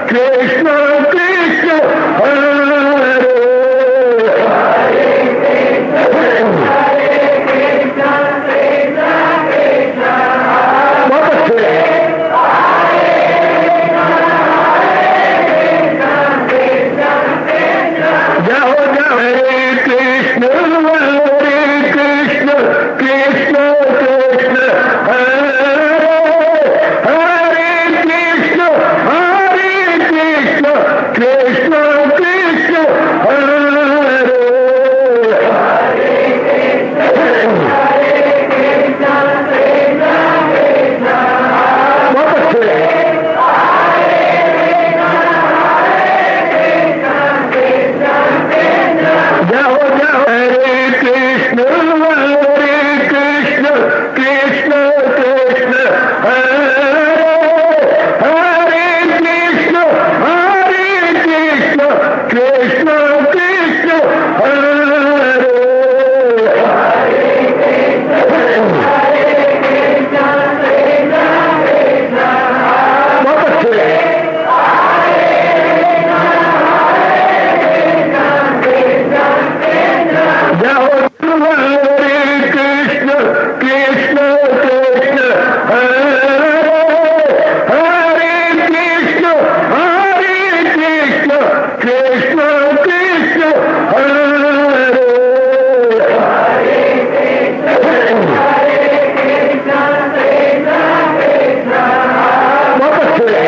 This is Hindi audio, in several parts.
कृष्ण कृष्ण हरे बहुत अच्छे जाओ जाओ हरे कृष्ण कृष्ण कृष्ण हरे हरे कृष्ण कृष्ण कृष्ण हरे बहुत अच्छे जाओ जाओ हरे कृष्ण कृष्ण कृष्ण हरे हरे कृष्ण कृष्ण कृष्ण हरे बहुत अच्छे जाओ हरे कृष्ण कृष्ण हरे हरे कृष्ण कृष्ण कृष्ण हरे बहुत अच्छे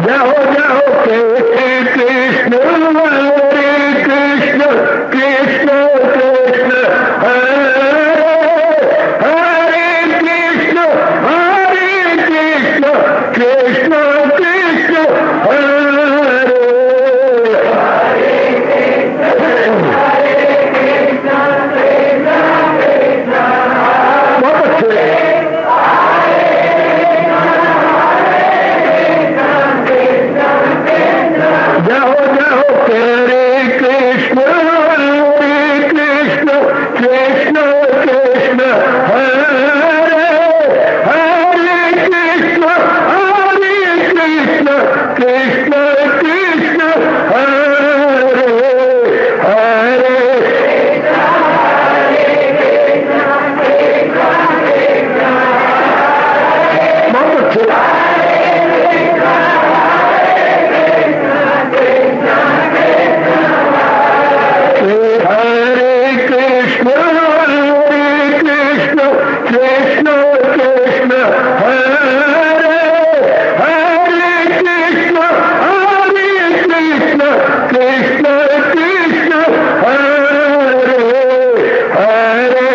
जाओ जाओ हरे कृष्ण कृष्ण हरे हरे कृष्ण कृष्ण हरे बहुत अच्छे जाओ जाओ हरे कृष्ण कृष्ण हरे हरे कृष्ण कृष्ण हरे हरे बहुत अच्छे हरे कृष्ण कृष्ण हरे हरे कृष्ण कृष्ण हरे हरे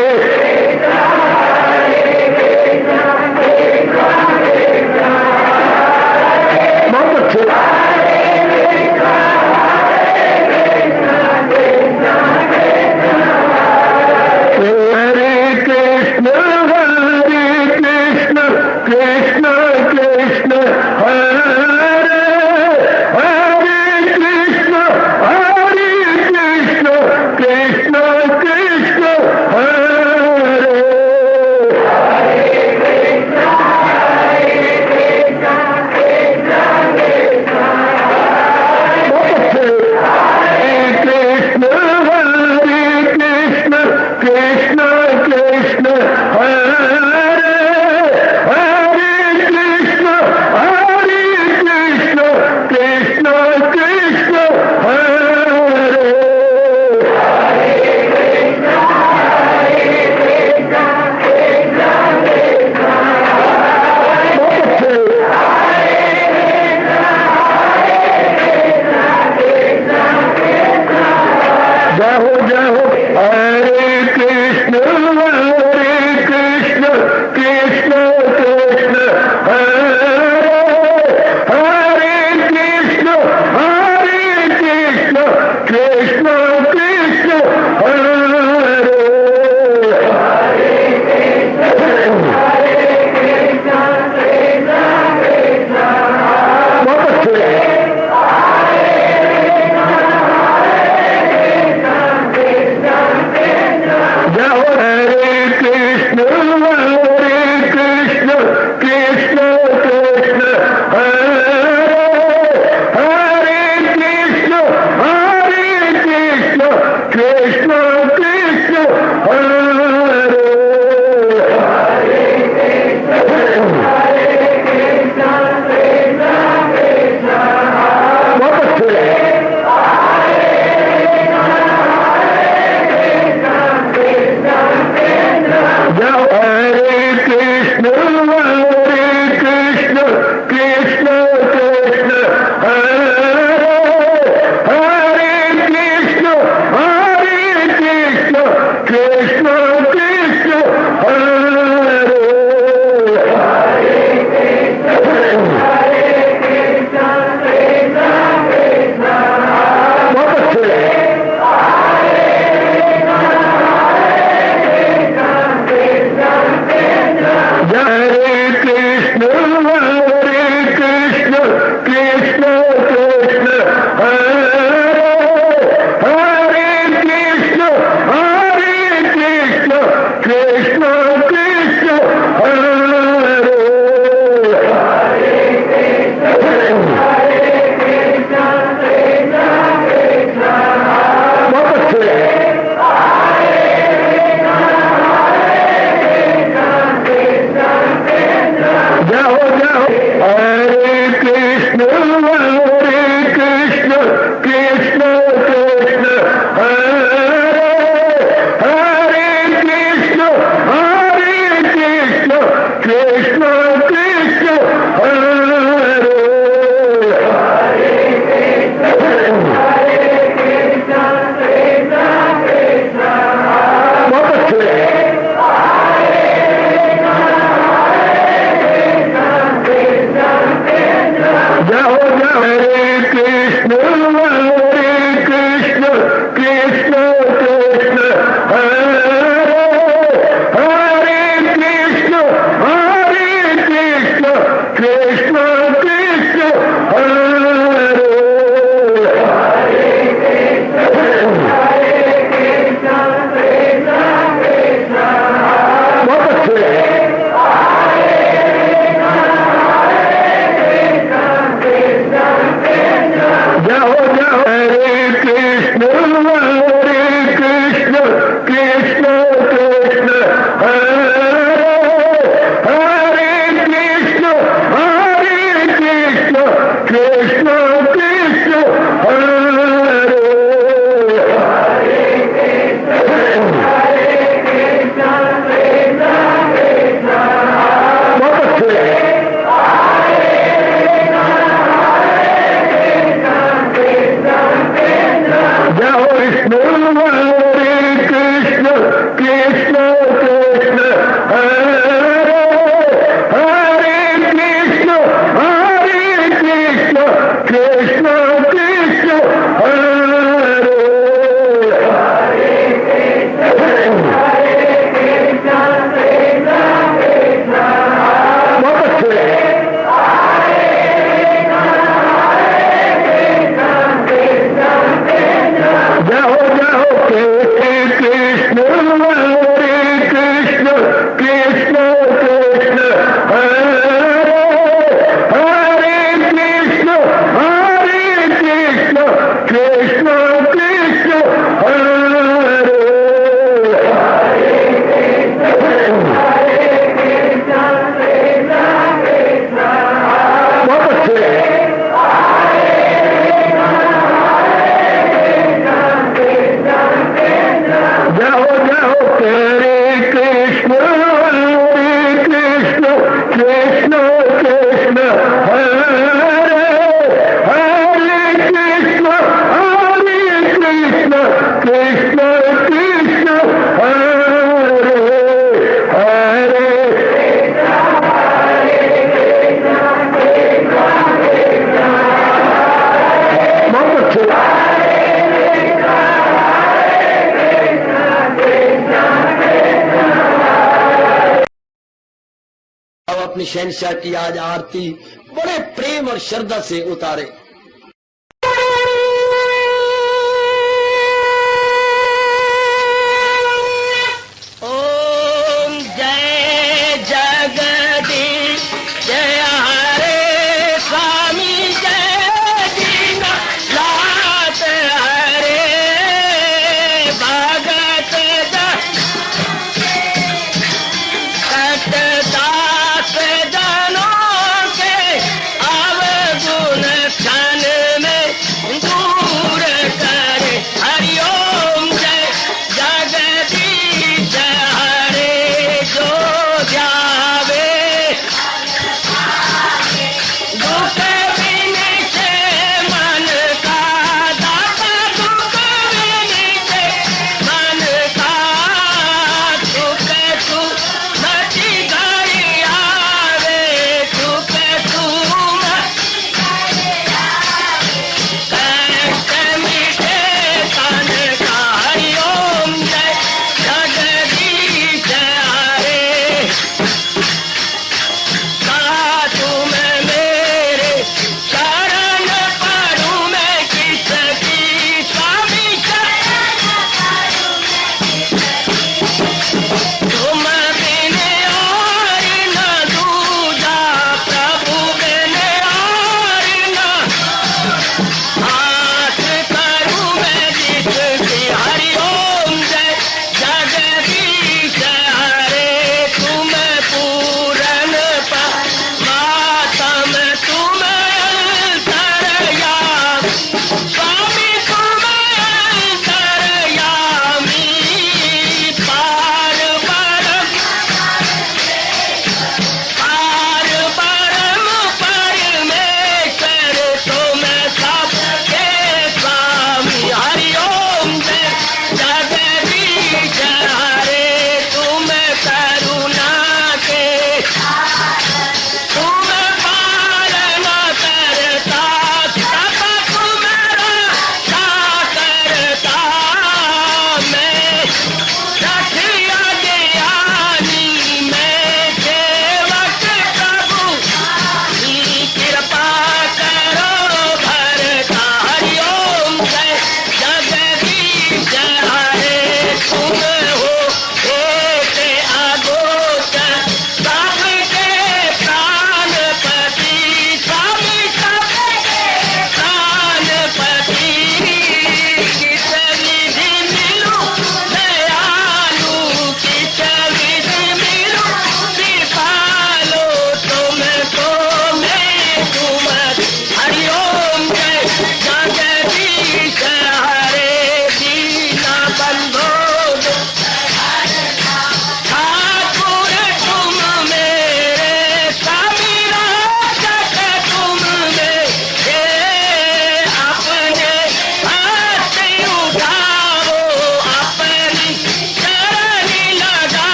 जाओ जाओ हरे कृष्ण कृष्ण कृष्ण हरे हरे कृष्ण कृष्ण कृष्ण हरे बहुत अच्छे जाओ जाओ हरे कृष्ण कृष्ण कृष्ण हरे हरे कृष्ण कृष्ण कृष्ण हरे बहुत अच्छे जाओ जाओ हरे कृष्ण कृष्ण कृष्ण हरे हरे कृष्ण कृष्ण कृष्ण हरे बहुत अच्छे जाओ विष्णु कृष्ण कृष्ण हरे हरे कृष्ण कृष्ण हरे बहुत अच्छे जाओ जाओ कृष्ण कृष्ण कृष्ण हरे हरे कृष्ण कृष्ण हरे बहुत अच्छे जाओ जाओ हरे कृष्ण कृष्ण हरे हरे कृष्ण कृष्ण हरे हरे बहुत अच्छे अब अपनी शहनशाह की आज आरती बड़े प्रेम और श्रद्धा से उतारे। ओम जय जगदीश जय हरे स्वामी जय दीनानाथ हरे भगत दास जनों के अवगुण क्षण में दूर करे। हरिओम जय जगदीश हरे जो ध्यावे दुख विनिचे मन का दाता दुख विनिचे मन का सुख तू नची घड़ी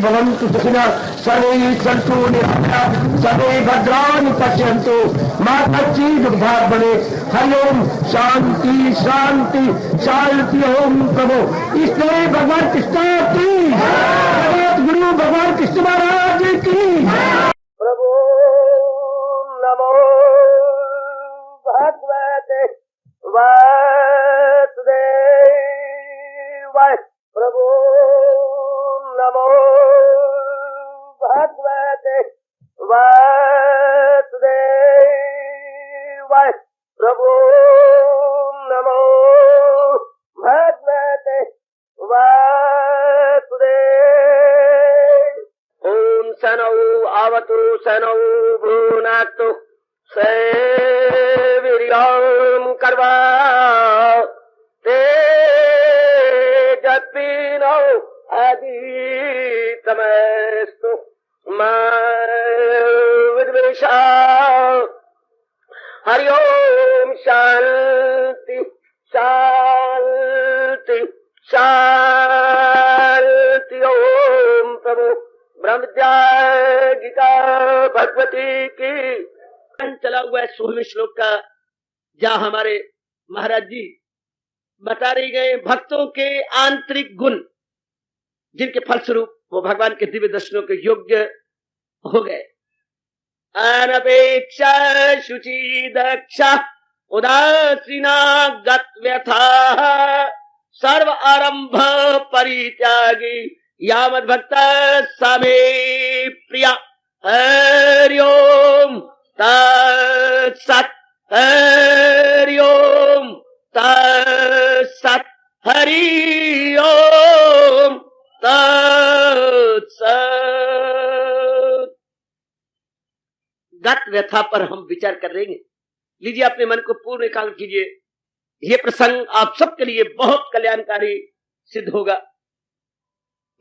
भवन्तु सुखिनः सर्वे सन्तु निरामयाः सर्वे भद्राणि पश्यन्तु मा कश्चित् दुर्भाग्यं भवेत्। हरि ओम शांति शांति शांति। ओम प्रभु इसलिए भगवान कृष्ण की जगत गुरु भगवान कृष्ण महाराज की प्रभु नमो भगवते वासुदेवाय। प्रभु नमो भगवते वासुदेवाय। प्रभु नमो भगवते वासुदेवाय। ओम सनौ आवतु सनौ भुनातु सेवीर्यं कर्वा तेजस्विनो अदितमस्तु मा विद्वेषा। हरि ओम शांति शांति शांति। ओम प्रभु ब्रह्म विद्या गीता भगवती की। चला हुआ है 16वें श्लोक का, जहाँ हमारे महाराज जी बता रहे गए भक्तों के आंतरिक गुण, जिनके फलस्वरूप वो भगवान के दिव्य दर्शनों के योग्य हो गए। अनपेक्षा शुचि दक्षा उदासीना गत व्यथा सर्व आरंभ परित्यागी यावद भक्त समे प्रिया। हरि ओम तत्सत् हरि ओम तत्सत् हरि ओम तत्सत्। गत व्यथा पर हम विचार कर रहे हैं। लीजिए अपने मन को पूर्ण एकाग्र कीजिए। यह प्रसंग आप सबके लिए बहुत कल्याणकारी सिद्ध होगा।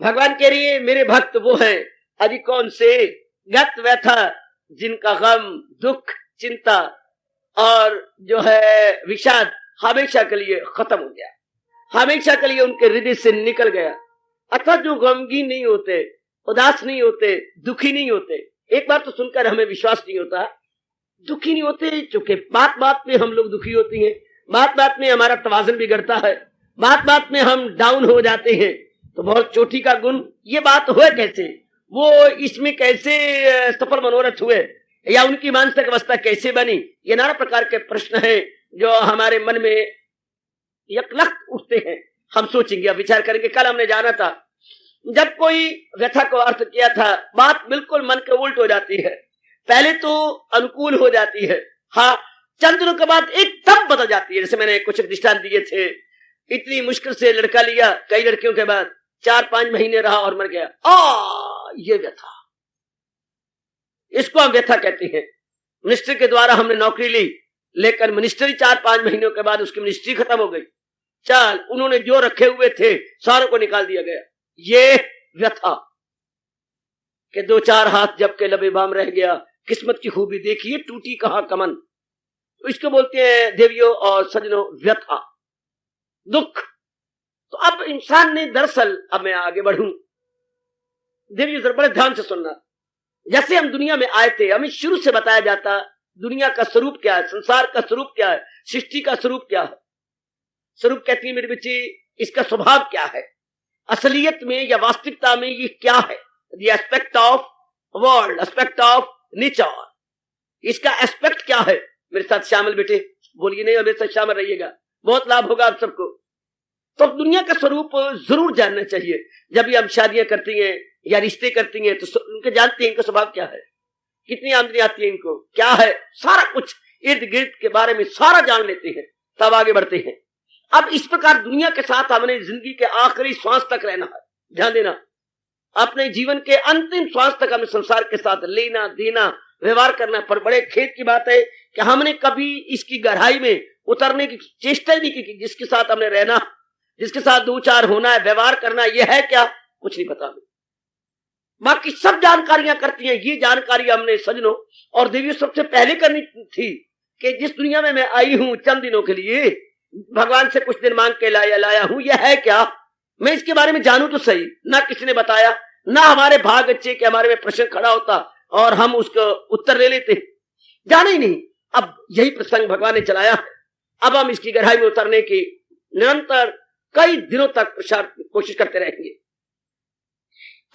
भगवान कह रही है मेरे भक्त वो हैं अजी कौन से गत व्यथा, जिनका गम दुख चिंता और जो है विषाद हमेशा के लिए खत्म हो गया, हमेशा के लिए उनके हृदय से निकल गया। अर्थात जो गमगीन नहीं होते, उदास नहीं होते, दुखी नहीं होते। एक बार तो सुनकर हमें विश्वास नहीं होता, दुखी नहीं होते, चूंकि बात बात में हम लोग दुखी होती हैं, बात बात में हमारा तवाज़ुन बिगड़ता है, बात बात में हम डाउन हो जाते हैं। तो बहुत चोटी का गुण ये बात हुए कैसे, वो इसमें कैसे सफल मनोरथ हुए, या उनकी मानसिक अवस्था कैसे बनी, ये नाना प्रकार के प्रश्न हैं जो हमारे मन में यकलख उठते हैं। हम सोचेंगे, अब विचार करेंगे। कल हमने जाना था, जब कोई व्यथा को अर्थ किया था, बात बिल्कुल मन के उल्ट हो जाती है। पहले तो अनुकूल हो जाती है, हाँ, चंद दिनों के बाद एकदम बदल जाती है। जैसे मैंने कुछ दृष्टांत दिए थे, इतनी मुश्किल से लड़का लिया, कई लड़कियों के बाद 4-5 महीने रहा और मर गया। ये व्यथा, इसको हम व्यथा कहते हैं। मिनिस्ट्री के द्वारा हमने नौकरी ली, लेकिन मिनिस्ट्री 4-5 महीनों के बाद उसकी मिनिस्ट्री खत्म हो गई। चल, उन्होंने जो रखे हुए थे सारों को निकाल दिया गया। ये व्यथा के 2-4 हाथ जब के लबे बाम रह गया, किस्मत की खूबी देखिए टूटी कहां कमन। तो इसको बोलते हैं देवियों और सजनों व्यथा, दुख। तो अब इंसान ने दरअसल, अब मैं आगे बढ़ूं, देवियों जरा बड़े ध्यान से सुनना। जैसे हम दुनिया में आए थे, हमें शुरू से बताया जाता दुनिया का स्वरूप क्या है, संसार का स्वरूप क्या है, सृष्टि का स्वरूप क्या है। स्वरूप कहती है मेरे बच्चे, इसका स्वभाव क्या है, असलियत में या वास्तविकता में ये क्या है। The aspect of world, aspect of nature, इसका एस्पेक्ट क्या है। मेरे साथ शामिल बेटे, बोलिए नहीं, मेरे साथ शामिल रहिएगा, बहुत लाभ होगा आप सबको। तो दुनिया का स्वरूप जरूर जानना चाहिए। जब भी हम शादियां करती हैं या रिश्ते करती हैं, तो उनके जानते हैं इनका स्वभाव क्या है, कितनी आमदनी आती है इनको, क्या है, सारा कुछ इर्द गिर्द के बारे में सारा जान लेते हैं, तब आगे बढ़ते हैं। अब इस प्रकार दुनिया के साथ हमने जिंदगी के आखिरी श्वास तक रहना है। ध्यान देना, अपने जीवन के अंतिम श्वास तक हमें संसार के साथ लेना देना व्यवहार करना। पर बड़े खेद की बात है कि हमने कभी इसकी गहराई में उतरने की चेष्टा ही नहीं की। जिसके साथ हमने रहना, जिसके साथ 2-4 होना है, व्यवहार करना, यह है क्या, कुछ नहीं पता हमें। बाकी सब जानकारियां करती हैं। ये जानकारी हमने सजनों और देवियों सबसे पहले करनी थी कि जिस दुनिया में मैं आई हूं चंद दिनों के लिए, भगवान से कुछ दिन मांग के लाया हूं, यह है क्या, मैं इसके बारे में जानूं तो सही। ना किसी ने बताया, ना हमारे भाग अच्छे कि हमारे में प्रश्न खड़ा होता और हम उसका उत्तर ले लेते, जाना ही नहीं। अब यही प्रसंग भगवान ने चलाया। अब हम इसकी गहराई में उतरने की निरंतर कई दिनों तक प्रसार कोशिश करते रहेंगे।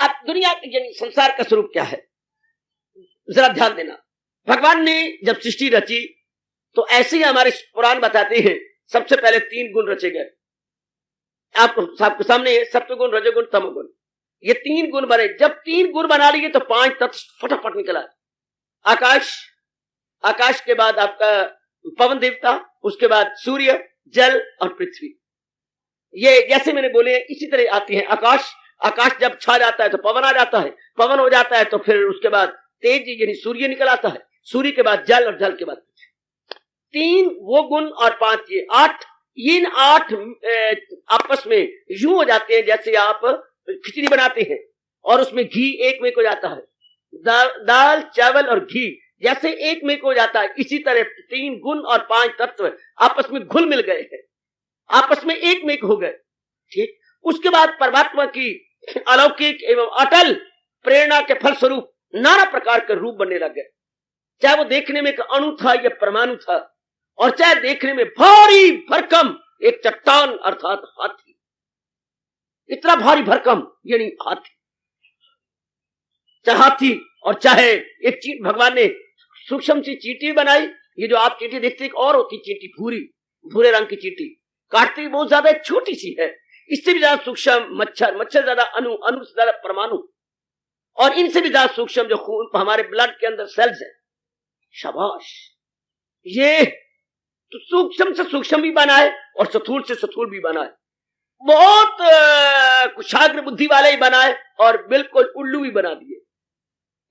अब दुनिया यानी संसार का स्वरूप क्या है, जरा ध्यान देना। भगवान ने जब सृष्टि रची तो ऐसे ही हमारे पुराण बताते हैं, सबसे पहले 3 गुण रचे गए। आपके सामने सत्वगुण, रजोगुण, तमोगुण, ये 3 गुण बने। जब 3 गुण बना लिए तो 5 तत्व फटाफट निकला। आकाश, आकाश के बाद आपका पवन देवता, उसके बाद सूर्य, जल और पृथ्वी। ये जैसे मैंने बोले इसी तरह आती है। आकाश, आकाश जब छा जाता है तो पवन आ जाता है, पवन हो जाता है तो फिर उसके बाद तेज यानी सूर्य निकल आता है, सूर्य के बाद जल और जल के बाद पृथ्वी। 3 वो गुण और 5 ये 8। इन 8 आपस में यूं हो जाते हैं जैसे आप खिचड़ी बनाते हैं और उसमें घी एक में हो जाता है। दाल, चावल और घी जैसे एक में हो जाता है, इसी तरह 3 गुण और 5 तत्व आपस में घुल मिल गए हैं, आपस में एक में हो गए। ठीक, उसके बाद परमात्मा की अलौकिक एवं अटल प्रेरणा के फलस्वरूप नाना प्रकार के रूप बनने लग गए। चाहे वो देखने में एक अणु था या परमाणु था, और चाहे देखने में भारी भरकम एक चट्टान अर्थात हाथी, इतना भारी भरकम यानी हाथी, चाहे हाथी और चाहे एक चींटी। भगवान ने सूक्ष्म सी चींटी बनाई। ये जो आप चींटी देखते एक और होती चींटी, भूरे रंग की चींटी, काटती बहुत ज्यादा छोटी सी है। इससे भी ज्यादा सूक्ष्म मच्छर, मच्छर ज्यादा अणु, अणु से ज्यादा परमाणु, और इनसे भी ज्यादा सूक्ष्म जो खून हमारे ब्लड के अंदर सेल्स है। शाबाश, ये तो सूक्ष्म से सूक्ष्म भी बनाए और स्थूल से स्थूल भी बनाए, बहुत कुशाग्र बुद्धि वाले ही बनाए और बिल्कुल उल्लू भी बना दिए।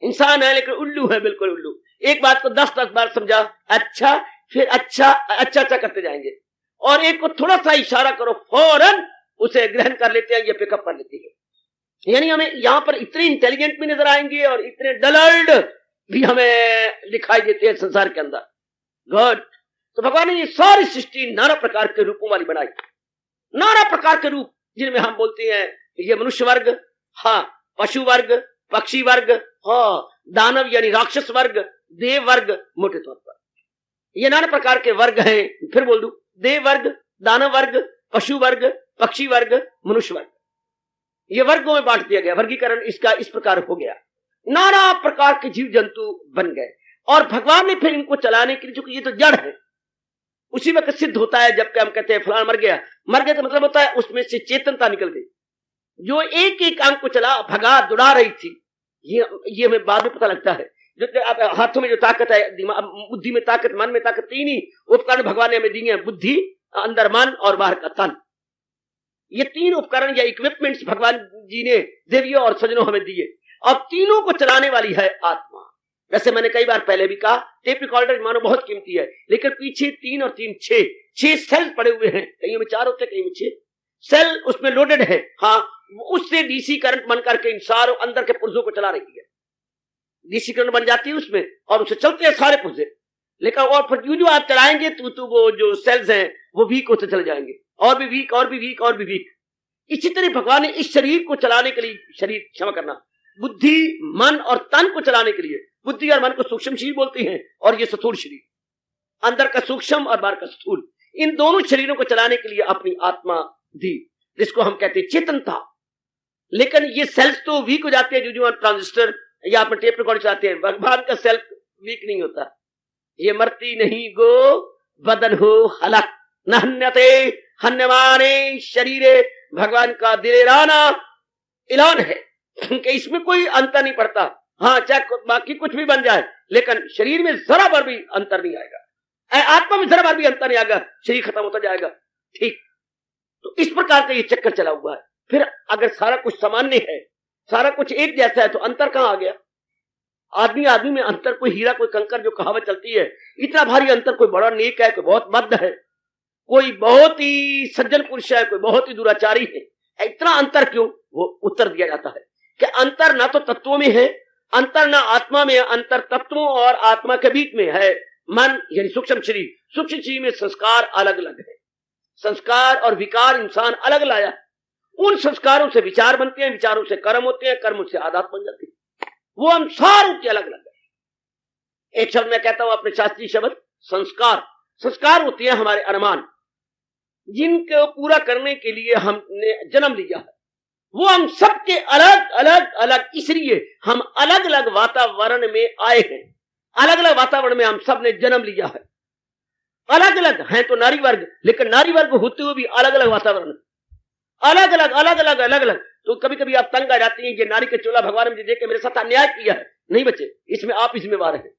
इंसान है लेकिन उल्लू है, बिल्कुल उल्लू। एक बात को 10-10 बार समझा, अच्छा, फिर अच्छा अच्छा अच्छा करते जाएंगे, और एक को थोड़ा सा इशारा करो फौरन उसे ग्रहण कर लेते हैं, ये पिकअप कर लेते हैं। यानी हमें यहां पर इतने इंटेलिजेंट भी नजर आएंगे और इतने डलर्ड भी हमें दिखाई देते हैं संसार के अंदर। गॉड, तो भगवान ने ये सारी सृष्टि नाना प्रकार के रूपों वाली बनाई, नाना प्रकार के रूप, जिनमें हम बोलते हैं ये मनुष्य वर्ग, हाँ, पशु वर्ग, पक्षी वर्ग, हाँ, दानव यानी राक्षस वर्ग, देव वर्ग, मोटे तौर पर ये नाना प्रकार के वर्ग हैं। फिर बोल दूं, देव वर्ग, दानव वर्ग, पशु वर्ग, पक्षी वर्ग, मनुष्य वर्ग, ये वर्गों में बांट दिया गया। वर्गीकरण इसका इस प्रकार हो गया, नाना प्रकार के जीव जंतु बन गए। और भगवान ने फिर इनको चलाने के लिए, चूंकि ये तो जड़ है, उसी वक्त सिद्ध होता है जबकि हम कहते हैं फलाना मर गया। मर गया तो मतलब होता है उसमें से चेतनता निकल गई, जो एक एक अंग को चला भगा दुड़ा रही थी। ये हमें बाद में पता लगता है। जो हाथों में जो ताकत है, बुद्धि में ताकत, मन में ताकत, 3 ही उपकरण भगवान ने हमें दिए हैं, बुद्धि, अंदर मन और बाहर का तन। ये 3 उपकरण या इक्विपमेंट्स भगवान जी ने देवियों और सजनों हमें दिए। अब तीनों को चलाने वाली है आत्मा। वैसे मैंने कई बार पहले भी कहा, टेप रिकॉर्डर मानो बहुत कीमती है, लेकिन पीछे 3 और 3 6 सेल पड़े हुए हैं, कहीं में 4 होते कहीं में 6 सेल उसमें लोडेड है। हाँ, उससे डीसी करंट बन करके इन सारों अंदर के पुर्जों को चला रही है। डीसी करंट बन जाती है उसमें और उससे चलते हैं सारे पुर्जे। लेकिन और फिर जो आप चलाएंगे तो वो जो सेल्स हैं वो वीक होते चले जाएंगे, और भी वीक और भी वीक और भी वीक। इसी तरह भगवान ने इस शरीर को चलाने के लिए, शरीर क्षमा करना, बुद्धि, मन और तन को चलाने के लिए, बुद्धि और मन को सूक्ष्म शरीर बोलते हैं और ये स्थूल शरीर, अंदर का सूक्ष्म और बाहर का स्थूल, इन दोनों शरीरों को चलाने के लिए अपनी आत्मा दी, जिसको हम कहते हैं चेतनता। लेकिन ये सेल्स तो वीक हो जाते हैं, जो ट्रांजिस्टर या अपने टेप रिकॉर्ड चलाते हैं। भगवान का सेल्फ वीक नहीं होता, ये मरती नहीं गो बदन हो हलक नहन्यते हन्यमाने शरीरे। भगवान का दिलेराना ऐलान है कि इसमें कोई अंतर नहीं पड़ता। हाँ, चाहे बाकी कुछ भी बन जाए, लेकिन शरीर में जरा भर भी अंतर नहीं आएगा, आत्मा में जरा भर भी अंतर नहीं आएगा, शरीर खत्म होता जाएगा। ठीक, तो इस प्रकार का ये चक्कर चला हुआ है। फिर अगर सारा कुछ सामान्य है, सारा कुछ एक जैसा है, तो अंतर कहां आ गया? आदमी आदमी में अंतर, कोई हीरा कोई कंकर, जो कहावत चलती है, इतना भारी अंतर, कोई बड़ा नेक है, कोई बहुत बद्ध है, कोई बहुत ही सज्जन पुरुष है, कोई बहुत ही दुराचारी है, इतना अंतर क्यों? वो उत्तर दिया जाता है कि अंतर ना तो तत्वों में है, अंतर ना आत्मा में, अंतर तत्वों और आत्मा के बीच में है। मन यानी सूक्ष्म शरीर, सूक्ष्म शरीर में संस्कार अलग अलग है, संस्कार और विकार इंसान अलग लाया, उन संस्कारों से विचार बनते हैं, विचारों से कर्म होते हैं, कर्म से आदत बन जाती है। वो हम सारों के अलग अलग है। एक शब्द मैं कहता हूं अपने शास्त्रीय शब्द संस्कार। संस्कार होते हैं हमारे अरमान, जिनको पूरा करने के लिए हमने जन्म लिया है। वो हम सबके अलग अलग अलग, इसलिए हम अलग अलग वातावरण में आए हैं। अलग अलग वातावरण में हम सब ने जन्म लिया है। अलग अलग हैं तो नारी वर्ग, लेकिन नारी वर्ग होते हुए भी अलग अलग वातावरण, अलग अलग अलग अलग अलग अलग। तो कभी कभी आप तंग आ जाती हैं कि नारी के चोला भगवान ने देख के मेरे साथ अन्याय किया है। नहीं बच्चे, इसमें आप ही जिम्मेवार हैं।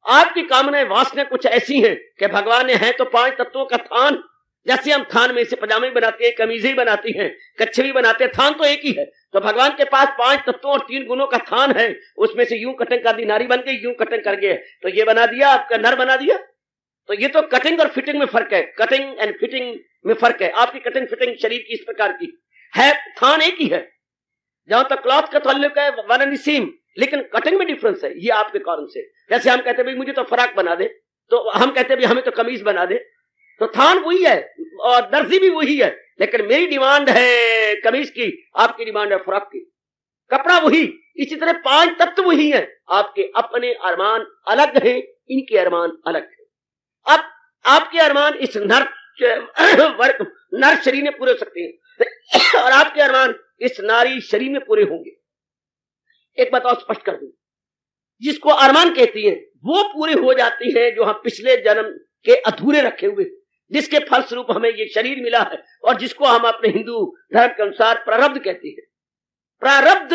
आपकी कामनाएं वासनाएं कुछ ऐसी हैं कि भगवान ने है तो 5 तत्वों का थान, जैसे हम थान में से पजामे बनाते हैं, कमीजें बनाती हैं, कच्छे भी बनाते हैं, थान तो एक ही है। तो भगवान के पास 5 तत्वों और 3 गुणों का थान है। उसमें से यूं कटिंग कर दी, नारी बन गई, यूं कटिंग कर गए तो ये बना दिया, आपका नर बना दिया। तो ये तो कटिंग और फिटिंग में फर्क है, कटिंग एंड फिटिंग में फर्क है। आपकी कटिंग फिटिंग शरीर की इस प्रकार की है, थान एक ही है। जहां तक क्लॉथ का ताल्लुक है वन एंड सेम, लेकिन कटिंग में डिफरेंस है। ये आपके कारण से, जैसे हम कहते हैं भाई मुझे तो फराक बना दे, तो हम कहते हैं भाई हमें तो कमीज बना दे। तो थान वही है और दर्जी भी वही है, लेकिन मेरी डिमांड है कमीज की, आपकी डिमांड है फ्रॉक की। कपड़ा वही, इसी तरह 5 तत्व वही है। आपके अपने अरमान अलग हैं, इनके अरमान अलग है। अब आपके अरमान इस नर शरीर में पूरे हो सकते हैं और आपके अरमान इस नारी शरीर में पूरे होंगे। एक बात और स्पष्ट कर दूं, जिसको अरमान कहती है वो पूरे हो जाती है जो हम पिछले जन्म के अधूरे रखे हुए, जिसके फलस्वरूप हमें ये शरीर मिला है और जिसको हम अपने हिंदू धर्म के अनुसार प्रारब्ध कहते हैं। प्रारब्ध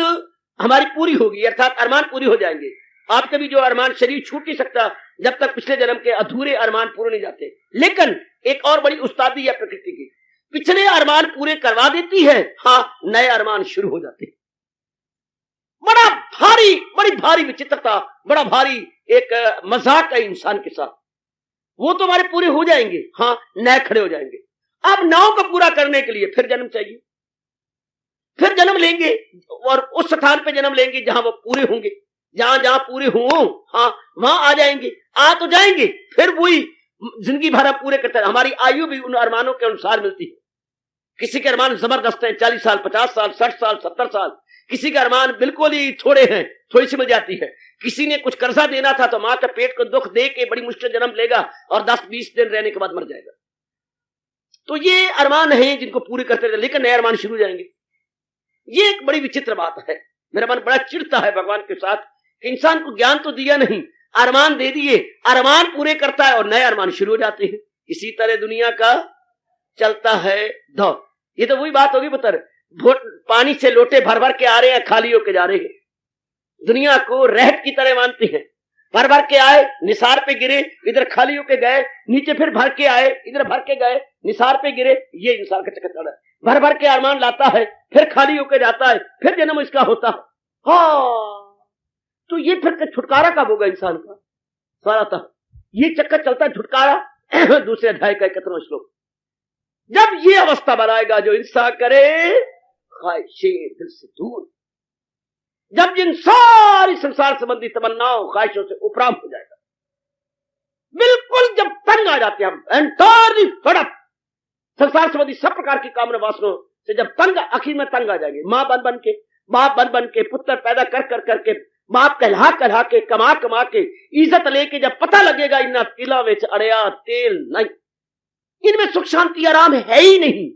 हमारी पूरी होगी, अर्थात अरमान पूरी हो जाएंगे। आपके भी जो अरमान, शरीर छूट नहीं सकता जब तक पिछले जन्म के अधूरे अरमान पूरे नहीं जाते। लेकिन एक और बड़ी उस्तादी है प्रकृति की, पिछले अरमान पूरे करवा देती है, हाँ नए अरमान शुरू हो जाते हैं। बड़ी भारी विचित्रता, बड़ा भारी एक मजाक है इंसान के साथ। वो तो हमारे पूरे हो जाएंगे, हाँ नए खड़े हो जाएंगे। अब नाव को पूरा करने के लिए फिर जन्म चाहिए, फिर जन्म लेंगे और उस स्थान पे जन्म लेंगे जहां वो पूरे होंगे। जहां जहां पूरे हों, हाँ वहां आ जाएंगे, आ तो जाएंगे, फिर वही जिंदगी भर पूरे करते हैं। हमारी आयु भी उन अरमानों के अनुसार मिलती है। किसी के अरमान जबरदस्त हैं, 40 साल, 50 साल, 60 साल, 70 साल। किसी के अरमान बिल्कुल ही थोड़े हैं, थोड़ी सी मिल जाती है। किसी ने कुछ कर्जा देना था तो मां के पेट को दुख दे के बड़ी मुश्किल जन्म लेगा और 10-20 दिन रहने के बाद मर जाएगा। तो ये अरमान है जिनको पूरे करते रहे, लेकिन नए अरमान शुरू हो जाएंगे। ये एक बड़ी विचित्र बात है। मेरा मन बड़ा चिढ़ता है भगवान के साथ कि इंसान को ज्ञान तो दिया नहीं, अरमान दे दिए, अरमान पूरे करता है और नए अरमान शुरू हो जाते हैं। इसी तरह दुनिया का चलता है दौर। ये तो वही बात होगी पुत्र, पानी से लोटे भर भर के आ रहे हैं, खाली होके जा रहे हैं। दुनिया को रहत की तरह मानते हैं। भर भर के आए, निसार पे गिरे, इधर खाली होके गए, नीचे फिर भर के आए, इधर भर के गए, निसार पे गिरे। ये इंसान का चक्कर चल रहा है। भर भर के अरमान लाता है, फिर खाली होके जाता है, फिर जन्म इसका होता है। हाँ, तो ये फिर छुटकारा कब होगा इंसान का? सारा था ये चक्कर चलता है छुटकारा। दूसरे अध्याय का 71वां श्लोक, जब ये अवस्था बनाएगा जो इंसान करे ख्वाहिशे दिल से दूर, जब जिन सारी संसार संबंधी तमन्नाओं ख्वाहिशों से उपराम हो जाएगा, बिल्कुल जब तंग आ जाते हैं हम, एंटायरली फड़प संसार संबंधी सब प्रकार की कामना वासनाओं से जब तंग, आखिर में तंग आ जाएंगे। मां बन बन के, बाप बन बन के, पुत्र पैदा कर कर करके, बाप कहला कहला के, कमा कमा के, इज्जत लेके जब पता लगेगा इन्ना तिला विच अड़िया तेल नहीं, इनमें सुख शांति आराम है ही नहीं।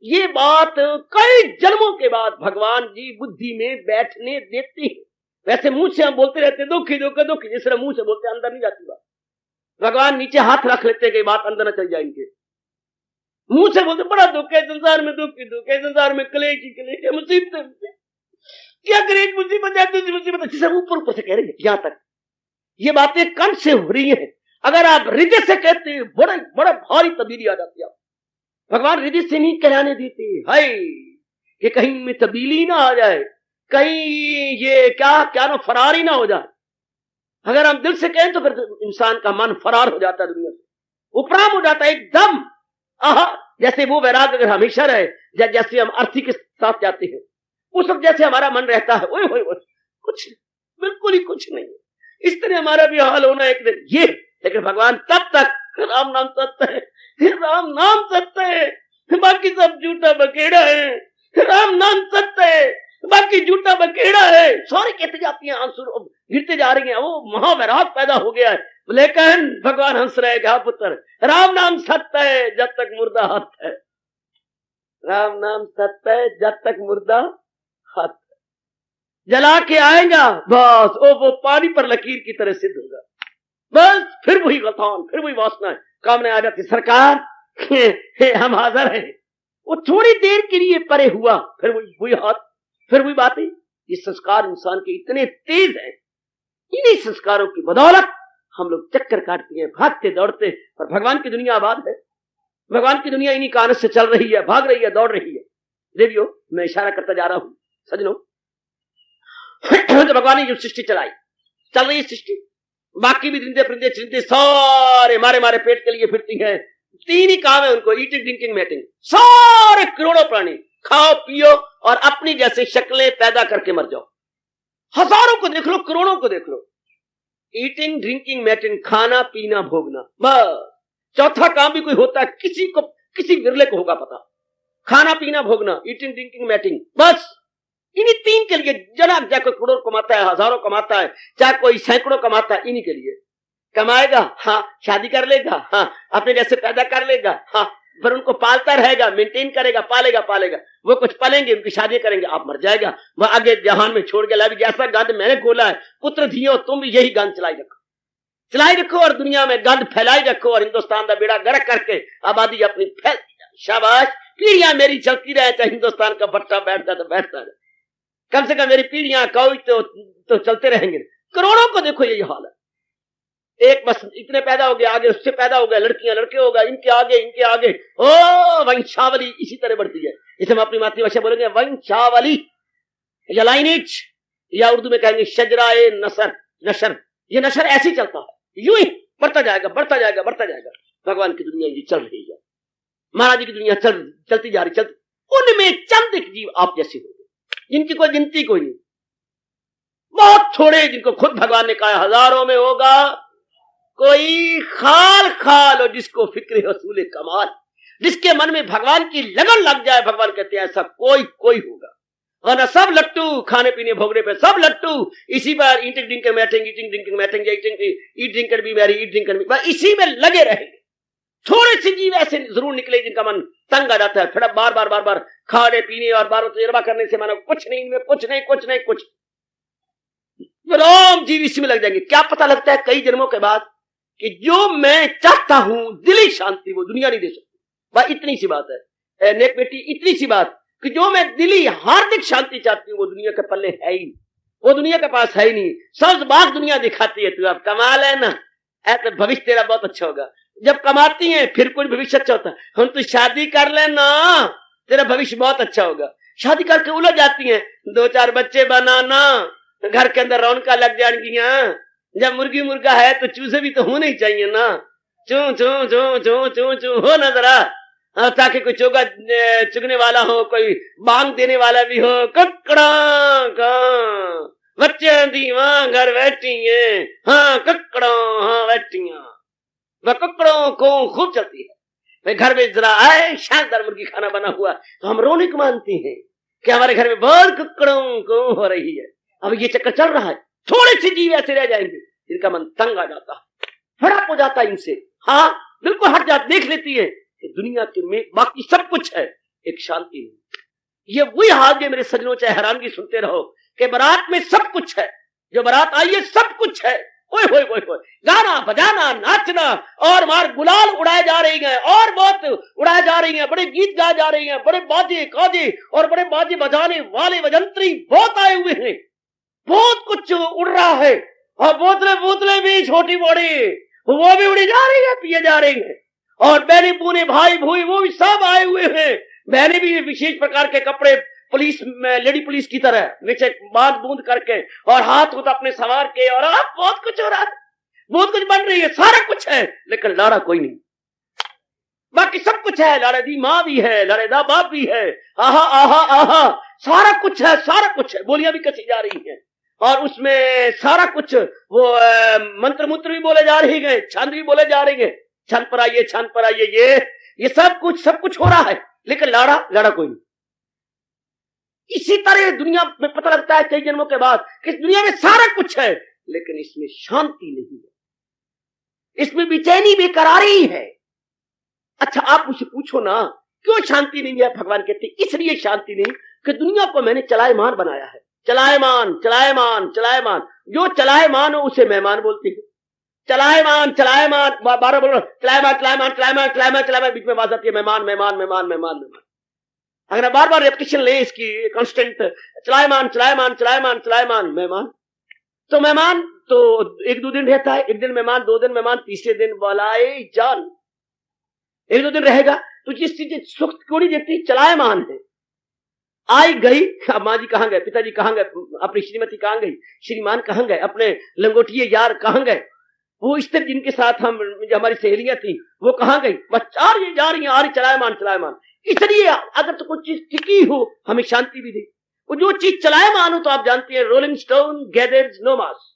ये बात कई जन्मों के बाद भगवान जी बुद्धि में बैठने देते हैं। वैसे मुंह से हम बोलते रहते दुखी दुखी दुखी, जिस तरह मुंह से बोलते अंदर नहीं जाती बात। भगवान नीचे हाथ रख लेते कि बात अंदर न चल जाए इनके। मुंह से बोलते बड़ा दुख है संसार में, दुखी दुख है संसार में, कलेश ही कलेश है, मुसीबत क्या करें, मुसीबत जाती मुसीबत, जिसे ऊपर ऊपर से कह रहे हैं। यहां तक ये बातें कंठ से हो रही है। अगर आप हृदय से कहते हैं बड़ा बड़ा भारी तब्दीली आ जाती है। भगवान हृदय से नहीं कहलाने देते, हाय कि कहीं में तब्दीली ना आ जाए, कहीं ये क्या क्या ना फरार ही ना हो जाए। अगर हम दिल से कहें तो फिर इंसान का मन फरार हो जाता है, दुनिया से उपराम हो जाता है एकदम। जैसे वो वैराग अगर हमेशा रहे, जैसे हम अर्थी के साथ जाते हैं उस वक्त जैसे हमारा मन रहता है, ओए ओए कुछ बिल्कुल ही कुछ नहीं, इस तरह हमारा भी हाल होना एक दिन ये। लेकिन भगवान तब तक राम नाम सत्य है, राम नाम सत्य है, बाकी सब झूठा बकेड़ा है। राम नाम सत्य है, बाकी झूठा बकेड़ा है। सारी कहते जाती हैं, आंसू गिरते जा रही हैं, वो महावैराग पैदा हो गया है। लेकिन भगवान हंस रहे क्या पुत्र, राम नाम सत्य है जब तक मुर्दा हाथ है। राम नाम सत्य है जब तक मुर्दा हाथ है। जला के आएगा बस वो पानी पर लकीर की तरह सिद्ध होगा। बस फिर वही गलतान, फिर वही वासना कामने आ जाती। सरकार हम हाजिर हैं। वो थोड़ी देर के लिए परे हुआ, फिर वही हाथ, फिर वही बातें। ये संस्कार इंसान के इतने तेज हैं, इन्हीं संस्कारों की बदौलत हम लोग चक्कर काटते हैं, भागते दौड़ते। और भगवान की दुनिया आबाद है, भगवान की दुनिया इन्हीं कानून से चल रही है, भाग रही है, दौड़ रही है। देवियों, मैं इशारा करता जा रहा हूं सजनों, तो भगवान ने जो सृष्टि चलाई, चल रही है सृष्टि, बाकी भी जिंदे परिंदे चिंदे सारे मारे मारे पेट के लिए फिरती हैं। तीन ही काम है उनको, ईटिंग ड्रिंकिंग मैटिंग। सारे करोड़ों प्राणी खाओ पियो और अपनी जैसे शक्लें पैदा करके मर जाओ। हजारों को देख लो, करोड़ों को देख लो। ईटिंग ड्रिंकिंग मैटिंग, खाना पीना भोगना, बस। चौथा काम भी कोई होता है किसी को, किसी विरले को होगा पता। खाना पीना भोगना, ईटिंग ड्रिंकिंग मैटिंग, बस इन्हीं तीन के लिए जना, चाहे कोई करोड़ कमाता है, हजारों कमाता है, चाहे कोई सैकड़ों कमाता है, इन्हीं के लिए कमाएगा। हाँ, शादी कर लेगा, हाँ, अपने जैसे पैदा कर लेगा, हाँ, पर उनको पालता रहेगा, मेंटेन करेगा, पालेगा पालेगा। वो कुछ पलेंगे, उनकी शादी करेंगे, आप मर जाएगा। वह आगे जहान में छोड़ के ला भी, जैसा गंद मैंने खोला है, पुत्र धियो तुम भी यही गंद चलाई रखो और दुनिया में गंद फैलाई रखो और हिंदुस्तान का बेड़ा गर्क करके आबादी अपनी फैल। शाबाश, पीढ़ियां मेरी चलती रहे, चाहे हिंदुस्तान का भट्टा बैठता तो बैठता रहे, कम से कम मेरी पीढ़ियां कोई तो चलते रहेंगे। करोड़ों को देखो यही हाल है। एक बस इतने पैदा हो गया, आगे उससे पैदा हो गया, लड़कियां लड़के हो गए, इनके आगे ओ वंशावली इसी तरह बढ़ती है। इसे हम अपनी मातृभाषा बोलेंगे वंशावली या लाइनेज, या उर्दू में कहेंगे शजराए नशर। ये नशर ऐसे ही चलता है, यूं ही बढ़ता जाएगा बढ़ता जाएगा बढ़ता जाएगा। भगवान की दुनिया ये चल रही है, महाराज जी की दुनिया चलती जा रही, चलती। उनमें चंद एक जीव आप जैसे होंगे जिनकी कोई गिनती कोई नहीं, बहुत थोड़े, जिनको खुद भगवान ने कहा हजारों में होगा कोई खाल हो जिसको फिक्र हसूल कमाल, जिसके मन में भगवान की लगन लग जाए। भगवान कहते हैं ऐसा कोई होगा, वरना सब लट्टू, खाने पीने भोगने पे सब लट्टू, इसी पर eating drinking mating, eating drinking mating, eat drink and be merry, eat drink and be, इसी में लगे रहेंगे। थोड़े से जीव ऐसे जरूर निकले जिनका मन तंग आ जाता है, फिर बार खाने पीने और बार तजुर्बा करने से मानो कुछ नहीं। राम जीव इसी में लग जाएंगे। क्या पता लगता है कई जन्मों के बाद कि जो मैं चाहता हूं दिली शांति, वो दुनिया नहीं दे सकती। बस इतनी सी बात है नेक बेटी, इतनी सी बात कि जो मैं दिली हार्दिक शांति चाहती हूँ वो दुनिया के पल्ले है ही, वो दुनिया के पास है ही नहीं। सब्ज बाग दुनिया दिखाती है, तू अब कमाल है ना, ऐसे भविष्य तेरा बहुत अच्छा होगा। जब कमाती है फिर कोई भविष्य अच्छा होता है, हम तो शादी कर लेना तेरा भविष्य बहुत अच्छा होगा। शादी करके उलझ जाती है, 2-4 बच्चे बनाना, घर के अंदर रौनका लग जाएंगी। जब मुर्गी मुर्गा है तो चूजे भी तो होने ही चाहिए ना, चू चू चू चू चू चू हो ना जरा, ताकि कोई चोगा चुगने वाला हो, कोई बांग देने वाला भी हो। ककड़ा का बच्चे दीवा घर बैठी है, हाँ ककड़ा हाँ बैठिया, वह ककड़ों को खूब चलती है। भाई घर में जरा आए शानदार मुर्गी खाना बना हुआ तो हम रौनक मानते हैं कि हमारे घर में बहुत ककड़ों को हो रही है। अब ये चक्कर चल रहा है, थोड़े से जीव ऐसे रह जाएंगे जिनका मन तंग आ जाता है, हड़प हो जाता है इनसे। हाँ बिल्कुल हट जाती, देख लेती है कि दुनिया के में बाकी सब कुछ है, एक शांति नहीं। ये वही हाल है मेरे सजनों, चाहे हैरानगी सुनते रहो कि बारात में सब कुछ है, जो बारात आई है सब कुछ है। ओए होए होए होए, गाना बजाना नाचना और मार गुलाल उड़ाए जा रही हैं और बहुत उड़ाए जा रही हैं, बड़े गीत गाए जा रही हैं, बड़े बाजे काजे और बड़े बाजे बजाने वाले वजंत्री बहुत आए हुए हैं, बहुत कुछ उड़ रहा है। और बोतलें भी छोटी बड़ी वो भी उड़ी जा रही है, पिए जा रही है। और बहने बूने भाई भूई वो भी सब आए हुए हैं। बहने भी विशेष प्रकार के कपड़े, पुलिस में लेडी पुलिस की तरह नीचे बांध बूंद करके और हाथ उठ अपने संवार के, और आप बहुत कुछ हो रहा है, बहुत कुछ बन रही है, सारा कुछ है, लेकिन लाड़ा कोई नहीं। बाकी सब कुछ है, लाड़े दी माँ भी है, लाड़े दा बाप भी है, आहा आहा आहा सारा कुछ है, सारा कुछ है। बोलियां भी कसी जा रही है और उसमें सारा कुछ वो मंत्र मूत्र भी बोले जा रही है, छंद भी बोले जा रही है, छंद पर आइए ये सब कुछ हो रहा है। लेकिन लड़ा कोई नहीं। इसी तरह दुनिया में पता लगता है कई जन्मों के बाद कि इस दुनिया में सारा कुछ है, लेकिन इसमें शांति नहीं है, इसमें बेचैनी बेकरारी है। अच्छा, आप मुझे पूछो ना, क्यों शांति नहीं है? भगवान कहते इसलिए शांति नहीं कि दुनिया को मैंने चलायमान बनाया है। चलायमान चलायमान चलायमान, जो चलायमान हो उसे मेहमान बोलते हैं। चलायमान चलायमान, बारह बोलो, चलायमान चलायमान चलायमान चलायमान चलायमान, बीच में आवाज आती है मेहमान मेहमान मेहमान मेहमान मेहमान। अगर बार बार रेपिटेशन ले इसकी कांस्टेंट, चलायमान चलायमान चलायमान चलायमान मेहमान, तो मेहमान तो एक दो दिन रहता है, एक दिन मेहमान, दो दिन मेहमान, तीसरे दिन वालाए जान। एक दो दिन रहेगा तो जिस चीज सुख क्यों नहीं देती, चलायमान है। आई गई, अब माँ जी कहाँ गए, पिताजी कहाँ गए, अपनी श्रीमती कहाँ गई, श्रीमान कहाँ गए, अपने लंगोटिए यार कहाँ गए, वो स्त्री जिनके साथ हम हमारी सहेलियां थी वो कहाँ गई, बस आ रही जा रही है, आ रही, चलायमान चलायमान। इसलिए अगर तो कोई चीज टिकी हो हमें शांति भी दे, वो जो चीज चलायमान हो तो आप जानते हैं, रोलिंग स्टोन गैदर्स नो मास,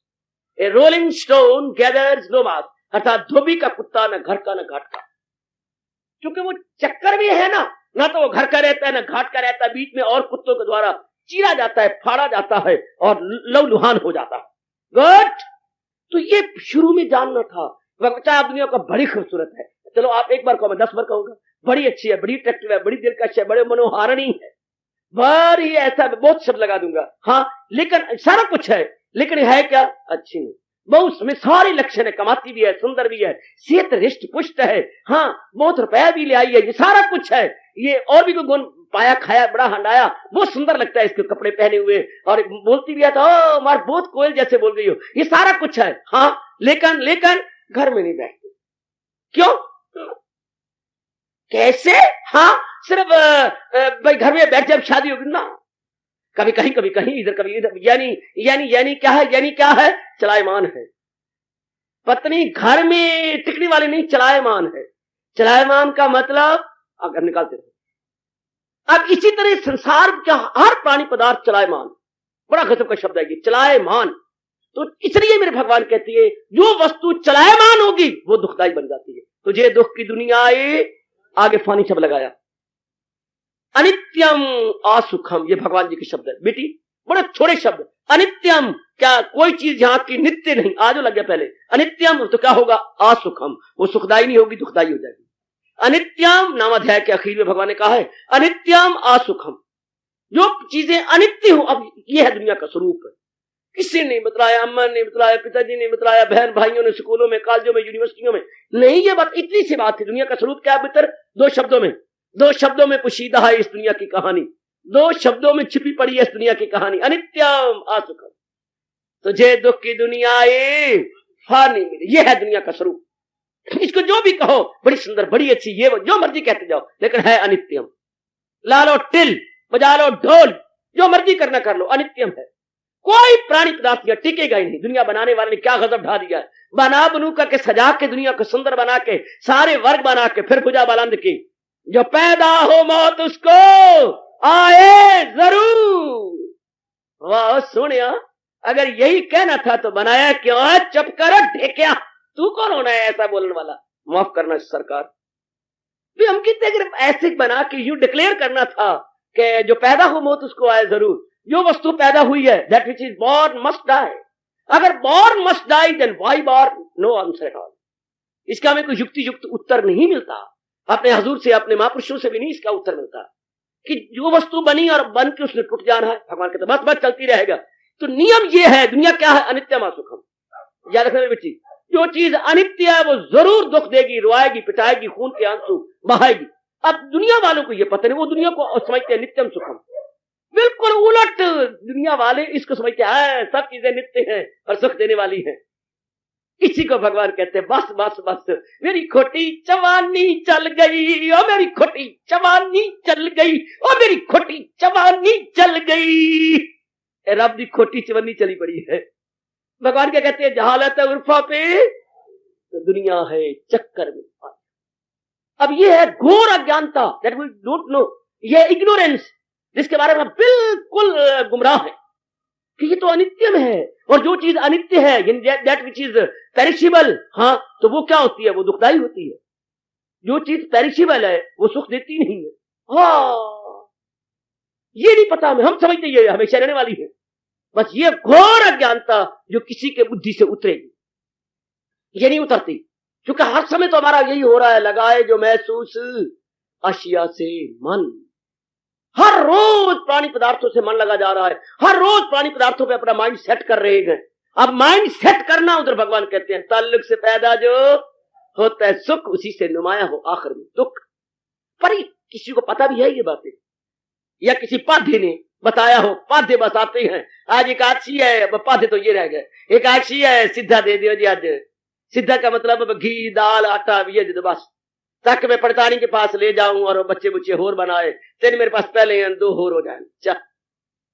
ए रोलिंग स्टोन गैदर्स नो मास, अर्थात धोबी का कुत्ता न घर का न घाट का। क्योंकि वो चक्कर भी है ना तो वो घर का रहता है ना घाट का रहता है, बीच में और कुत्तों के द्वारा चीरा जाता है, फाड़ा जाता है और लहूलुहान हो जाता है। गुड, तो ये शुरू में जानना था। बच्चा आप दुनिया का बड़ी खूबसूरत है, चलो आप एक बार कहो, मैं 10 बार कहूंगा, बड़ी अच्छी है, बड़ी अट्रैक्टिव है, बड़ी दिलकश है, बड़े मनोहारिणी है, बड़ी ऐसा बहुत शब्द लगा दूंगा, हाँ, लेकिन सारा कुछ है, लेकिन है क्या, अच्छी नहीं। बहुत में सारे लक्षण है, कमाती भी है, सुंदर भी है, सेहत रिष्ट पुष्ट है, हाँ, बहुत रुपया भी ले आई है, ये सारा कुछ है, ये और भी कोई गुण पाया खाया बड़ा हंडाया, बहुत सुंदर लगता है इसके कपड़े पहने हुए, और बोलती भी है तो मार बहुत कोयल जैसे बोल गई हो, ये सारा कुछ है, हाँ, लेकिन घर में नहीं बैठते। क्यों, कैसे, हाँ, सिर्फ भाई घर में बैठ जब शादी होगी ना, कभी कहीं कभी कहीं इधर कभी इधर, यानी क्या है, चलायमान है। पत्नी घर में टिकने वाली नहीं, चलायमान है। चलायमान का मतलब अगर निकालते रहो। अब इसी तरह संसार का हर प्राणी पदार्थ चलायमान, बड़ा गजब का शब्द है ये, चलायमान। तो इसलिए मेरे भगवान कहती है जो वस्तु चलायमान होगी वो दुखदाई बन जाती है। तुझे दुख की दुनिया आए, आगे फानी शब्द लगाया, अनित्यम असुखम, ये भगवान जी के शब्द है बेटी, बड़े छोटे शब्द। अनित्यम, क्या कोई चीज यहाँ की नित्य नहीं, आज लग गया पहले, अनित्यम तो क्या होगा, असुखम, वो सुखदाई नहीं होगी, दुखदाई हो जाएगी। अनित्यम नामाध्याय के आखिर में भगवान ने कहा है अनित्यम असुखम, जो चीजें अनित्य हो। अब ये है दुनिया का स्वरूप। किसी ने बतलाया, अम्मा ने बतलाया, पिताजी ने बतलाया, बहन भाइयों ने स्कूलों में, कॉलेजों में, यूनिवर्सिटियों में, नहीं, ये बात इतनी सी बात है। दुनिया का स्वरूप क्या है मित्र, दो शब्दों में पोशीदा है इस दुनिया की कहानी, दो शब्दों में छिपी पड़ी है इस दुनिया की कहानी, अनित्यम असुखम। तुझे दुख की दुनिया आए, फानी मिले, ये है दुनिया का स्वरूप। इसको जो भी कहो, बड़ी सुंदर, बड़ी अच्छी, ये जो मर्जी कहते जाओ, लेकिन है अनित्यम। ला लो टिल, बजा लो ढोल, जो मर्जी करना कर लो, अनित्यम है। कोई प्राणी पदार्थ टिकेगा ही नहीं। दुनिया बनाने वाले ने क्या गजब ढा दिया है, बना बनू करके सजा के दुनिया को सुंदर बना के, सारे वर्ग बना के, फिर भुजा बुलंद की, जो पैदा हो मौत उसको आए जरूर। वाह सोनिया, अगर यही कहना था तो बनाया क्यों है, चुप करो ढेकिया, तू कौन होना है ऐसा बोलने वाला, माफ करना सरकार। भी हम कितने ऐसे बना के यूं डिक्लेयर करना था कि जो पैदा हो मौत उसको आए जरूर। जो वस्तु पैदा हुई है, that which is born must die. अगर born must die then why born, no answer at all. इसका हमें कोई युक्ति युक्त उत्तर नहीं मिलता, अपने हजूर से, अपने महापुरुषों से भी नहीं इसका उत्तर मिलता कि जो वस्तु बनी और बन के उसने टूट जाना है। भगवान कहते बस बस चलती रहेगा। तो नियम ये है, दुनिया क्या है, अनित्यम असुखम। याद रखना बेटी, जो चीज अनित्य है वो जरूर दुख देगी, रोएगी, पिटाएगी, खून के आंसू बहाएगी। अब दुनिया वालों को ये पता नहीं, वो दुनिया को समझते हैं नित्यम सुखम। बिल्कुल उलट, दुनिया वाले इसको समझते हैं सब चीजें नित्य हैं और सुख देने वाली हैं। इसी को भगवान कहते हैं बस बस बस, मेरी खोटी जवानी चल गई, ओ मेरी खोटी जवानी चल गई, ओ मेरी खोटी जवानी चल गई। रब दी खोटी जवानी चली पड़ी है। भगवान क्या कहते हैं, जहालत उर्फा पे तो दुनिया है चक्कर में। अब ये है घोर अज्ञानता, दैट वी डोंट नो, ये इग्नोरेंस जिसके बारे में बिल्कुल गुमराह है कि ये तो अनित्यम है, और जो चीज अनित्य है, दैट विच इज पेरिशेबल, हाँ, तो वो क्या होती है, वो दुखदाई होती है। जो चीज पेरिशेबल है वो सुख देती नहीं है, हाँ, ये नहीं पता हमें, हम समझते ये हमेशा रहने वाली है। बस ये घोर अज्ञानता जो किसी के बुद्धि से उतरेगी, ये नहीं उतरती, क्योंकि हर समय तो हमारा यही हो रहा है, लगाए जो महसूस अशिया से मन। हर रोज प्राणी पदार्थों से मन लगा जा रहा है, हर रोज प्राणी पदार्थों पे अपना माइंड सेट कर रहे हैं। अब माइंड सेट करना, उधर भगवान कहते हैं ताल्लुक से पैदा जो होता है सुख, उसी से नुमाया हो आखिर में दुख। पर किसी को पता भी है ये बातें, या किसी पाध्य ने बताया हो? पाध्य बताते हैं आज एकादशी है, पाध्य तो ये रह गए, एकादशी है सिद्धा दे दियो जी आज। सिद्धा का मतलब घी दाल आटा ये दे दो बस, ताकि मैं पड़तानी के पास ले जाऊं और बच्चे बुच्चे होर बनाए, तेरे मेरे पास पहले हैं, 2 होर हो जाए।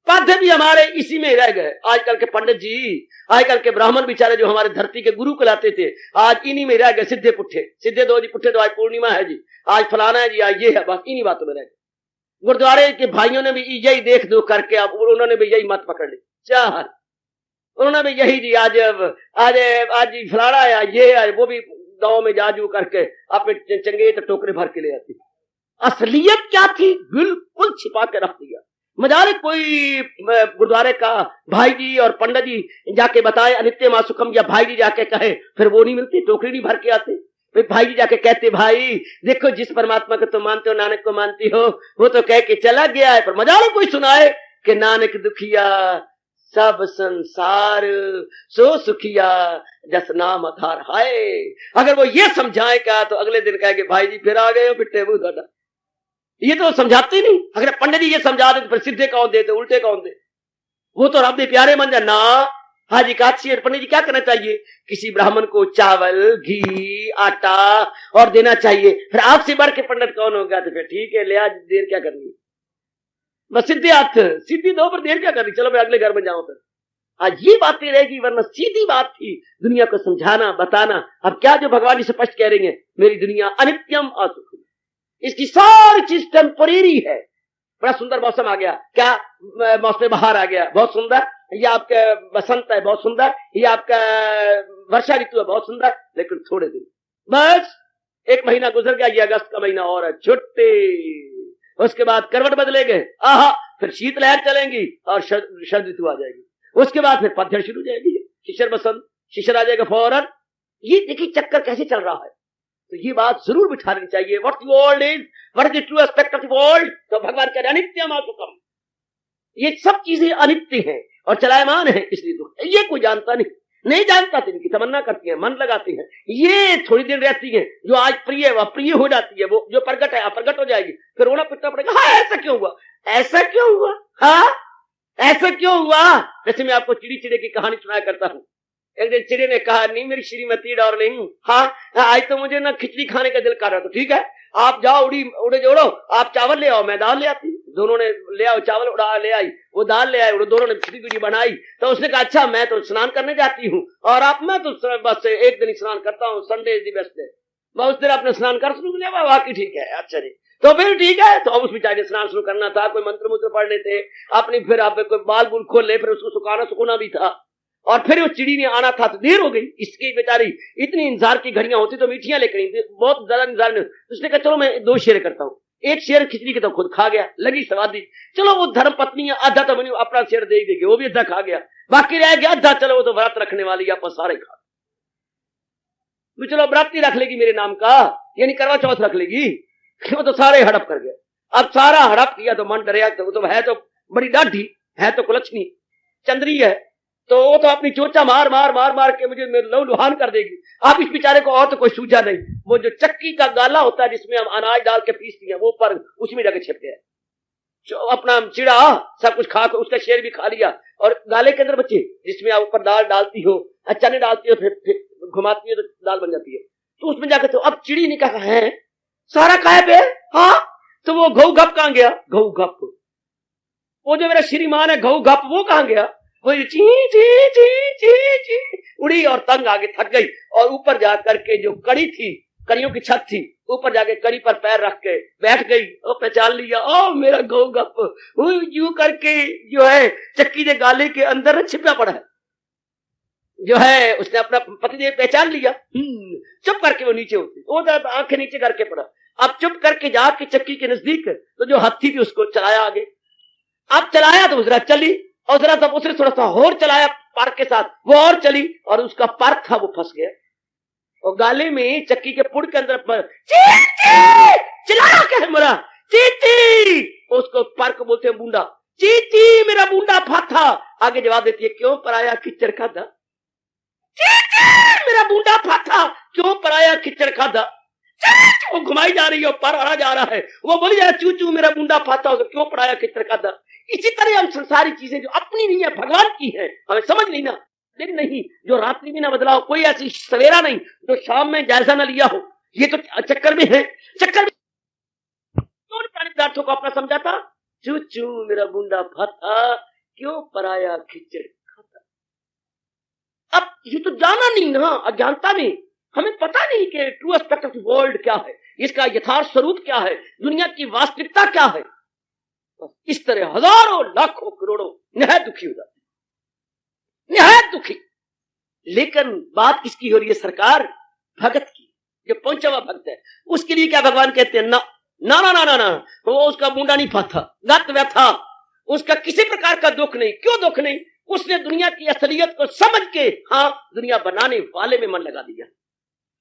पाध्य भी हमारे इसी में रह गए। आजकल के पंडित जी, आजकल के ब्राह्मण बेचारे जो हमारे धरती के गुरु कहलाते थे, आज इन्हीं में रह गए। सिद्धे पुट्ठे, सिद्धे दो जी पुट्ठे, तो आज पूर्णिमा है जी, आज फलाना है जी, आज ये है, बस इन्हीं बातों में रह गए। गुरुद्वारे के भाइयों ने भी यही देख दो करके अब उन्होंने भी यही मत पकड़ ली, चाह उन्होंने भी यही जी, आज आज आज फलाना है, आज ये है, वो भी गांव में जाजू करके अपने चंगेत टोकरे भर के ले आती। असलियत क्या थी बिल्कुल छिपा के रख दिया। मजाले कोई गुरुद्वारे का भाई जी और पंडित जी जाके बताए अनित्य मासुकम, या भाई जी जाके कहे, फिर वो नहीं मिलती, टोकरी नहीं भर के आते। फिर भाई जी जाके कहते भाई देखो जिस परमात्मा को तुम मानते हो, नानक को मानती हो, वो तो कह के चला गया है। पर मजाले कोई सुनाए कि नानक दुखिया सब संसार सो सुखिया जस नाम आधार हाय। अगर वो ये समझाए क्या तो अगले दिन कहे कि भाई जी फिर आ गए हो बिट्टे वो दादा। ये तो समझाते नहीं। अगर पंडित जी ये समझा दे तो फिर सीधे कौन देते, उल्टे कौन दे? वो तो रब दे प्यारे मन जा ना। हाजी काशी और पंडित जी क्या करना चाहिए? किसी ब्राह्मण को चावल घी आटा और देना चाहिए। फिर आपसे बढ़ के पंडित कौन होगा? तो फिर ठीक है ले आज, देर क्या करनी है, बस सीधे हाथ सीधी दो, पर देर क्या करनी, चलो मैं अगले घर में जाऊं। फिर आज ये बातें रहेगी, वरना सीधी बात थी दुनिया को समझाना बताना। अब क्या जो भगवान जी स्पष्ट कह रही है, मेरी दुनिया अनित्यम असुख, इसकी सारी चीज टेम्परेरी है। बड़ा सुंदर मौसम आ गया, क्या मौसम बाहर आ गया, बहुत सुंदर। ये आपका बसंत है, बहुत सुंदर। ये आपका वर्षा ऋतु है, बहुत सुंदर। लेकिन थोड़े दिन, बस 1 महीना गुजर गया, ये अगस्त का महीना और है, छुट्टी। उसके बाद करवट बदलेंगे, आहा, फिर शीतलहर चलेंगी और शरद ऋतु आ जाएगी। उसके बाद फिर पतझड़ शुरू हो जाएगी, शिशिर बसंत, शिशिर आ जाएगा फौरन। ये देखिए चक्कर कैसे चल रहा है। तो ये बात जरूर बिठानी चाहिए। What the world is, what is the true aspect of the world. तो भगवान कह रहे अनित्यम असुखम, ये सब चीजें अनित्य हैं और चलायमान है, इसलिए दुख। ये कोई जानता नहीं जानता तो इनकी तमन्ना करती है, मन लगाती है। ये थोड़ी देर रहती है, जो आज प्रिय है वह प्रिय हो जाती है, वो जो प्रगट है अप्रगट हो जाएगी। फिर रोना पिटना पड़ेगा, हाँ ऐसा क्यों हुआ, ऐसा क्यों हुआ, हाँ ऐसा क्यों हुआ। जैसे मैं आपको चिड़ी चिड़े की कहानी सुनाया करता हूँ। एक दिन चिड़े ने कहा, नहीं मेरी श्रीमती डार्लिंग, हाँ आज तो मुझे ना खिचड़ी खाने का दिल कर रहा, तो ठीक है आप जाओ उड़े जोड़ो, आप चावल ले आओ मैं दाल ले आती। दोनों ने ले आओ चावल, उड़ा ले आई, वो दाल ले आए, दोनों ने खिचड़ी बनाई। तो उसने कहा अच्छा मैं तो स्नान करने जाती हूँ, और आप मैं तो बस एक दिन स्नान करता हूँ, Sunday is the best day. मैं उस दिन अपने स्नान कर शुरू किया, वाकई ठीक है, अच्छा जी तो फिर ठीक है। तो अब उस बेचारे स्नान शुरू करना था, कोई मंत्र मूत्र पढ़ने थे अपनी, फिर आप कोई बाल बुल खोल ले, फिर उसको सुखाना भी था, और फिर वो चिड़ी ने आना था तो देर हो गई। इसकी बेचारी इतनी इंतजार की घड़ियां होती तो मीठियां लेकर आई, बहुत ज्यादा इंतजार नहीं। उसने कहा चलो मैं 2 शेर करता हूँ, एक शेर खिचड़ी के तो खुद खा गया, लगी स्वादी। चलो वो धर्म पत्नी आधा तो बनी, अपना शेर दे देगी, वो भी आधा खा गया, बाकी रह गया आधा। चलो वो तो व्रत रखने वाली आप सारे खा, चलो व्रत नहीं रख लेगी मेरे नाम का, यानी करवा चौथ रख लेगी, वो तो सारे हड़प कर गया। अब सारा हड़प किया तो मन डरिया, तो है तो बड़ी डाढ़ी है, तो कुलच्छनी चंद्री है, तो वो तो अपनी चोचा मार मार मार मार के मुझे लहू लुहान कर देगी। अब इस बेचारे को और तो कोई सूझा नहीं, वो जो चक्की का गाला होता है जिसमें हम अनाज डाल के पीसती हैं, वो पर उसमें जाके छिप गया। अपना चिड़ा सब कुछ खा, उसका शेर भी खा लिया, और गाले के अंदर बच्चे जिसमें आप ऊपर दाल डालती हो, चने डालती हो, फिर घुमाती हो तो दाल बन जाती है। तो उसमें जाकर तो अब चिड़ी ने कहा है सारा खाए पे, हाँ तो वो घऊ घप कहां गया, घऊ घप, वो जो मेरा श्रीमान है घऊ घप, वो कहां गया, वो ची ची ची ची ची उड़ी और तंग आगे थक गई, और ऊपर जाकर के जो कड़ी थी, कड़ियों की छत थी, ऊपर जाके कड़ी पर पैर रख के बैठ गई और पहचान लिया, ओ मेरा घऊ घप यूं करके जो है चक्की के गाले के अंदर छिपा पड़ा है, जो है उसने अपना पतिदेव पहचान लिया। चुप करके वो नीचे उतरी, वो आंखें नीचे करके पड़ा। अब चुप करके जाके चक्की के नजदीक तो जो हाथी थी उसको चलाया आगे। अब चलाया तो जरा चली, और जरा तब उसने थोड़ा सा और चलाया पार्क के साथ, वो और चली, और उसका पार्क था वो फंस गया। और गाले में चक्की के पुड़ के अंदर चिल्लाया क्या है मेरा चीची, उसको पार्क बोलते हैं बूंदा, चीची मेरा बूंदा फाथा। आगे जवाब देती है क्यों पराया किचड़ खाधा, चीची मेरा बूंदा फाथा क्यों पराया किचड़ खाधा। वो घुमाई जा रही है, पर आ जा रहा है, वो बोली जा रहा चू चू मेरा बूंदा फाथा क्यों पराया किचड़ खाधा। इसी तरह हम संसारी चीजें जो अपनी नहीं है भगवान की है, हमें समझ नहीं ना, दिन नहीं जो रात्रि में ना बदलाव, कोई ऐसी सवेरा नहीं जो शाम में जायजा ना लिया हो, ये तो चक्कर में है। चक्कर में प्राणी पदार्थों को अपना समझा था, चू चू मेरा बूंदा फाथा क्यों पराया खिचड़ खाता। अब ये तो जाना नहीं ना, अज्ञानता में हमें पता नहीं कि true aspect of the world क्या है, इसका यथार्थ स्वरूप क्या है, दुनिया की वास्तविकता क्या है। इस तरह हजारों लाखों करोड़ों निहायत दुखी हो जाते, निहायत दुखी। लेकिन बात किसकी हो रही है सरकार? भगत की। जो पहुंचा हुआ भक्त है उसके लिए क्या भगवान कहते हैं? ना ना ना ना ना ना, वो उसका मुंडा नहीं फाथा, गत व्यथा, उसका किसी प्रकार का दुख नहीं। क्यों दुख नहीं? उसने दुनिया की असलियत को समझ के हाँ दुनिया बनाने वाले में मन लगा दिया।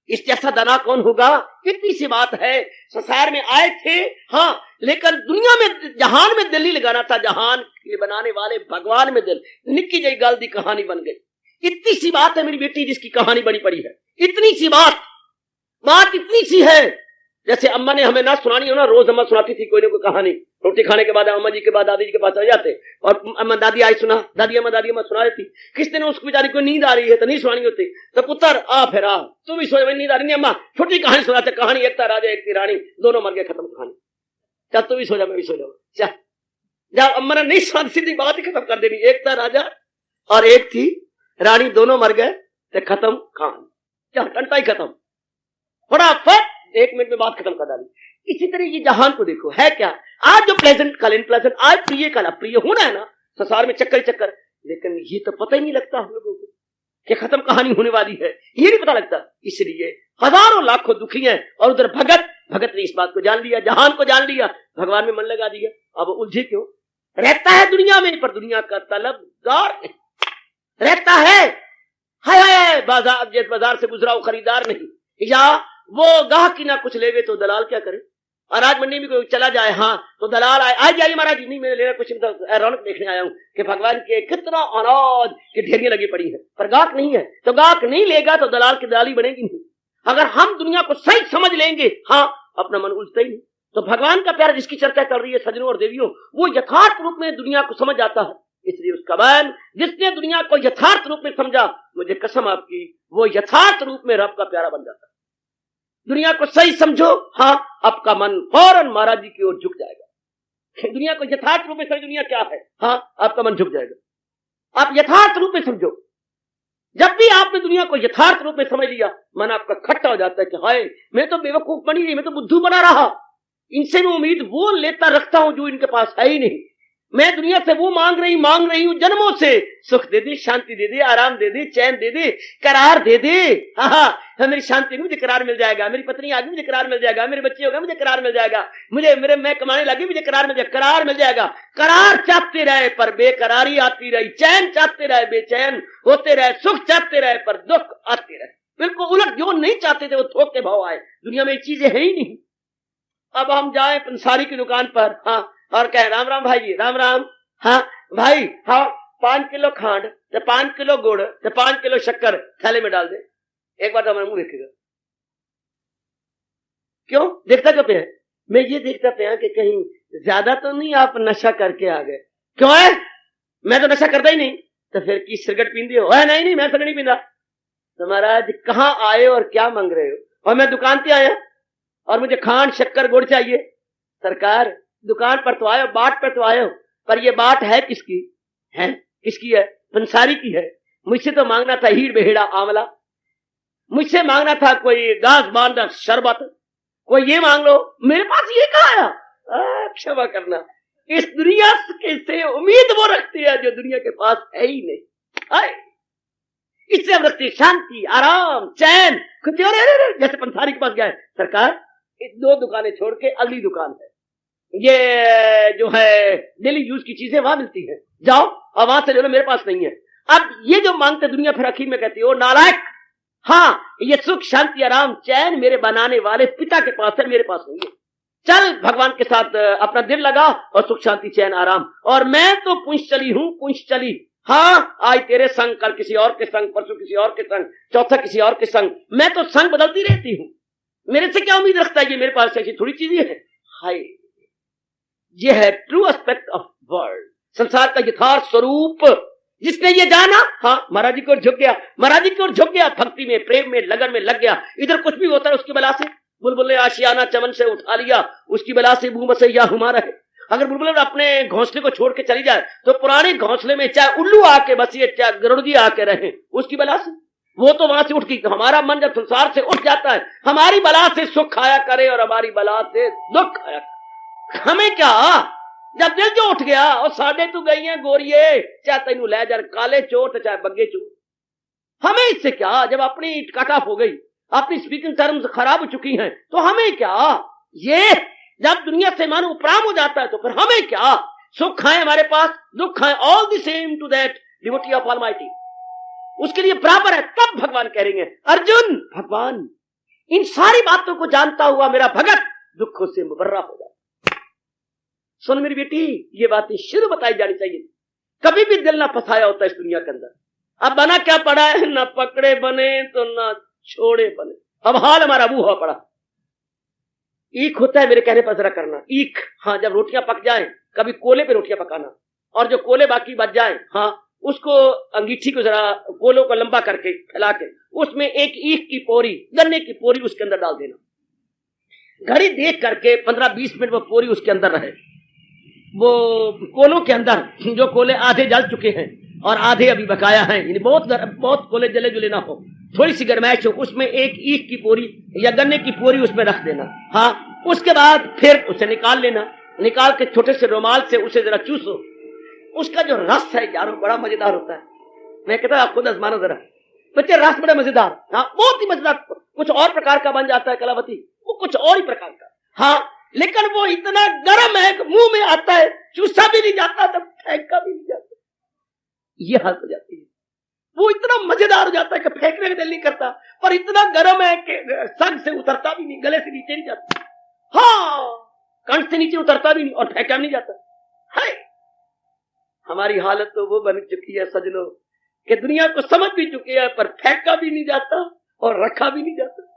इस जैसा दाना कौन होगा? इतनी सी बात है, संसार में आए थे हाँ, लेकिन दुनिया में जहान में दिल नहीं लगाना था, जहान के बनाने वाले भगवान में दिल। निक्की जई गल दी कहानी बन गई। इतनी सी बात है मेरी बेटी जिसकी कहानी बड़ी पड़ी है, इतनी सी बात इतनी सी है। जैसे अम्मा ने हमें ना सुनानी हो ना, रोज अम्मा सुनाती थी कोई ना कोई कहानी। रोटी खाने के बाद अम्मा जी के बाद दादी जी के पास चले जाते और अम्मा दादी आई सुना, दादी अम्मा सुना रही थी। किस दिन उसको बेचारी को नींद आ रही है तो नहीं सुनानी होती, तो पुत्र आ फिर आ तू भी सो, नींद आ रही नहीं अम्मा, छोटी कहानी सुनाते। कहानी एक था राजा एक थी रानी, दोनों मर गए, खत्म कहानी। चल तू भी सो जा मैं भी सो जाऊँ, चल जब अम्मा ने नहीं सुना सीधी बात ही खत्म कर देनी। एक था राजा और एक थी रानी, दोनों मर गए तो खत्म कहानी, क्या टंटा ही खत्म, फटाफट 1 मिनट में बात खत्म कर डाली। इसी तरह ये जहान को देखो है क्या, आज जो प्लेजेंट कल इनप्लेजेंट, आज प्रिय कल अप्रिय होना है ना संसार में, चक्कर चक्कर। लेकिन ये तो पता ही नहीं लगता हम लोगों को कि खत्म कहानी होने वाली है, ये नहीं पता लगता। इसलिए हजारों लाखों दुखी हैं। और उधर भगत ने इस बात को जान लिया, जहान को जान लिया, भगवान में मन लगा दिया। अब उलझे क्यों? रहता है दुनिया में पर दुनिया का तलबगार रहता है। हाय बाजार से गुजरा वो खरीदार नहीं, या वो गाहक की ना कुछ लेवे तो दलाल क्या करे। और आज मंडी में कोई चला जाए हाँ तो दलाल आए, आज जाइए महाराज नहीं मैंने लेना कुछ, रौनक देखने आया हूं कि भगवान के कितना अनाज की ढेरियां लगी पड़ी है, पर गाहक नहीं है। तो गाहक नहीं लेगा तो दलाल की दलाली बनेगी नहीं। अगर हम दुनिया को सही समझ लेंगे हाँ, अपना मन उलझता ही नहीं। तो भगवान का प्यार जिसकी चर्चा कर रही है सज्जनों और देवियों, वो यथार्थ रूप में दुनिया को समझ आता है। इसलिए उसका बयान, जिसने दुनिया को यथार्थ रूप में समझा, मुझे कसम आपकी, वो यथार्थ रूप में रब का प्यारा बन जाता है। दुनिया को सही समझो हाँ, आपका मन फौरन महाराज जी की ओर झुक जाएगा। दुनिया को यथार्थ रूप में समझ, दुनिया क्या है हाँ, आपका मन झुक जाएगा। आप यथार्थ रूप में समझो। जब भी आपने दुनिया को यथार्थ रूप में समझ लिया, मन आपका खट्टा हो जाता है कि हाय मैं तो बेवकूफ बनी रही, मैं तो बुद्धू बना रहा, इनसे मैं उम्मीद वो लेता रखता हूं जो इनके पास है ही नहीं। मैं दुनिया से वो मांग रही हूं जन्मों से, सुख दे दे, शांति दे दे, आराम दे दे, चैन दे दे, करार दे दे। हाँ मेरी शांति में मुझे करार मिल जाएगा, मेरी पत्नी आ गई मुझे करार मिल जाएगा, मेरे बच्चे हो गए मुझे करार मिल जाएगा, मैं कमाने लगी मुझे करार मिल जाएगा, करार मिल जाएगा। करार चाहते रहे पर बेकरारी आती रही, चैन चाहते रहे बेचैन होते रहे, सुख चाहते रहे पर दुख आते रहे। बिल्कुल उलट, जो नहीं चाहते थे वो थोक के भाव आए। दुनिया में ये चीजें है ही नहीं। अब हम जाए पंसारी की दुकान पर हाँ, और कहे राम राम भाई जी, राम राम। हाँ भाई हाँ, 5 किलो खांड, 5 किलो गुड़, 5 किलो शक्कर थैले में डाल दे। एक बार तो हमारा मुंह देखेगा। क्यों देखता क्यों पे है? मैं ये देखता पे कि कहीं ज्यादा तो नहीं आप नशा करके आ गए। क्यों है? मैं तो नशा करता ही नहीं। तो फिर की सिगरेट पींदी हो? नहीं मैं सिगरेट नहीं पींदा। तो महाराज कहाँ आए और क्या मांग रहे हो? और मैं दुकान पे आया और मुझे खांड शक्कर गुड़ चाहिए। सरकार दुकान पर तो आयो, बाट पर तो आयो, पर ये बाट है किसकी है? किसकी है? पंसारी की है। मुझसे तो मांगना था हीड़ बेहेड़ा आंवला, मुझसे मांगना था कोई घास बांधा शरबत, कोई ये मांग लो, मेरे पास ये कहाँ आया? क्षमा करना, इस दुनिया से उम्मीद वो रखती है जो दुनिया के पास है ही नहीं। इससे हम रखते शांति, आराम, चैन। जैसे पंसारी के पास गया है, सरकार 2 दुकानें छोड़ के अगली दुकान है, ये जो है डेली यूज की चीजें वहां मिलती हैं, जाओ और वहां से ले लो, मेरे पास नहीं है। अब ये जो मांगते दुनिया फिर आखिर में कहती है ओ नालायक, हाँ ये सुख शांति आराम चैन मेरे बनाने वाले पिता के पास है, मेरे पास नहीं है। चल भगवान के साथ अपना दिल लगा और सुख शांति चैन आराम। और मैं तो पुंछ चली हूं, पुंछ चली, हाँ आज तेरे संग, कल किसी और के संग, परसों किसी और के संग, चौथा किसी और के संग, मैं तो संग बदलती रहती हूं। मेरे से क्या उम्मीद रखता है, ये मेरे पास ऐसी थोड़ी चीजें हैं। हाय, ये है ट्रू एस्पेक्ट ऑफ वर्ल्ड, संसार का यथार्थ स्वरूप। जिसने ये जाना, हाँ महाराज जी की ओर झुक गया, महाराज जी की ओर झुक गया, भक्ति में, प्रेम में, लगन में लग गया। इधर कुछ भी होता है उसकी बला से, बुलबुल ने आशियाना चमन से उठा लिया, उसकी बला से बू मसैया हमारा है। अगर बुलबुल अपने घोंसले को छोड़ के चली जाए तो पुराने घोंसले में चाहे उल्लू आके बसिए, चाहे गरुड़ जी आके रहे, उसकी बला से वो तो वहां से उठ गई। तो हमारा मन जब संसार से उठ जाता है, हमारी बला से सुख खाया करे और हमारी बला से दुख खाया करे। हमें क्या, जब दिल जो उठ गया और साढ़े तू गई है गोरिये, चाहे तेनू ले जा काले चोर चाहे बग्गे चोर, हमें इससे क्या। जब अपनी कट ऑफ हो गई, अपनी स्पीकिंग टर्म्स खराब हो चुकी हैं, तो हमें क्या। ये जब दुनिया से मानो उपराम हो जाता है तो फिर हमें क्या। सुख खाए हमारे पास, दुख खाए, all the same to that devotee of almighty, उसके लिए बराबर है। तब भगवान कह रहे हैं अर्जुन, भगवान इन सारी बातों को जानता हुआ मेरा भगत दुखों से मुबर्रा हो जाए। सुन मेरी बेटी, ये बातें शुरू बताई जानी चाहिए। कभी भी दिल ना फंसाया होता इस दुनिया के अंदर। अब बना क्या पड़ा है, ना पकड़े बने तो ना छोड़े बने। अब हाल हमारा वो हुआ पड़ा। ईख होता है मेरे कहने पर जरा करना, ईख, हाँ जब रोटियां पक जाएं, कभी कोले पे रोटियां पकाना, और जो कोले बाकी बच जाएं, हाँ उसको अंगीठी को जरा कोलों को लंबा करके फैला के उसमें एक ईख की पोरी, गन्ने की पोरी उसके अंदर डाल देना। घड़ी देख करके 15-20 मिनट वो पोरी उसके अंदर रहे। वो कोलों के अंदर जो कोले आधे जल चुके हैं और आधे अभी बकाया हैं, बहुत कोले जले जुले ना हो, थोड़ी सी गर्माइश हो, उसमें एक ईख की पोरी या गन्ने की पोरी उसमें रख देना। हाँ उसके बाद फिर उसे निकाल लेना, निकाल के छोटे से रुमाल से उसे जरा चूसो। उसका जो रस है यार बड़ा मजेदार होता है। मैं कहता हूं आप खुद आजमाना जरा बच्चे, रस बड़ा मजेदार, हाँ बहुत ही मजेदार। कुछ और प्रकार का बन जाता है कलावती, वो कुछ और ही प्रकार का, हाँ लेकिन वो इतना गर्म है कि मुंह में आता है, चूसा भी नहीं जाता, तब फेंका भी नहीं जाता। ये हालत हो जाती है। वो इतना मजेदार हो जाता है कि फेंकने का दिल नहीं करता, पर इतना गर्म है कि संग से उतरता भी नहीं, गले से नीचे नहीं जाता, हाँ कंठ से नीचे उतरता भी नहीं और फेंका नहीं जाता। हाय, हमारी हालत तो वो बन चुकी है सजनों कि दुनिया को समझ भी चुके हैं, पर फेंका भी नहीं जाता और रखा भी नहीं जाता।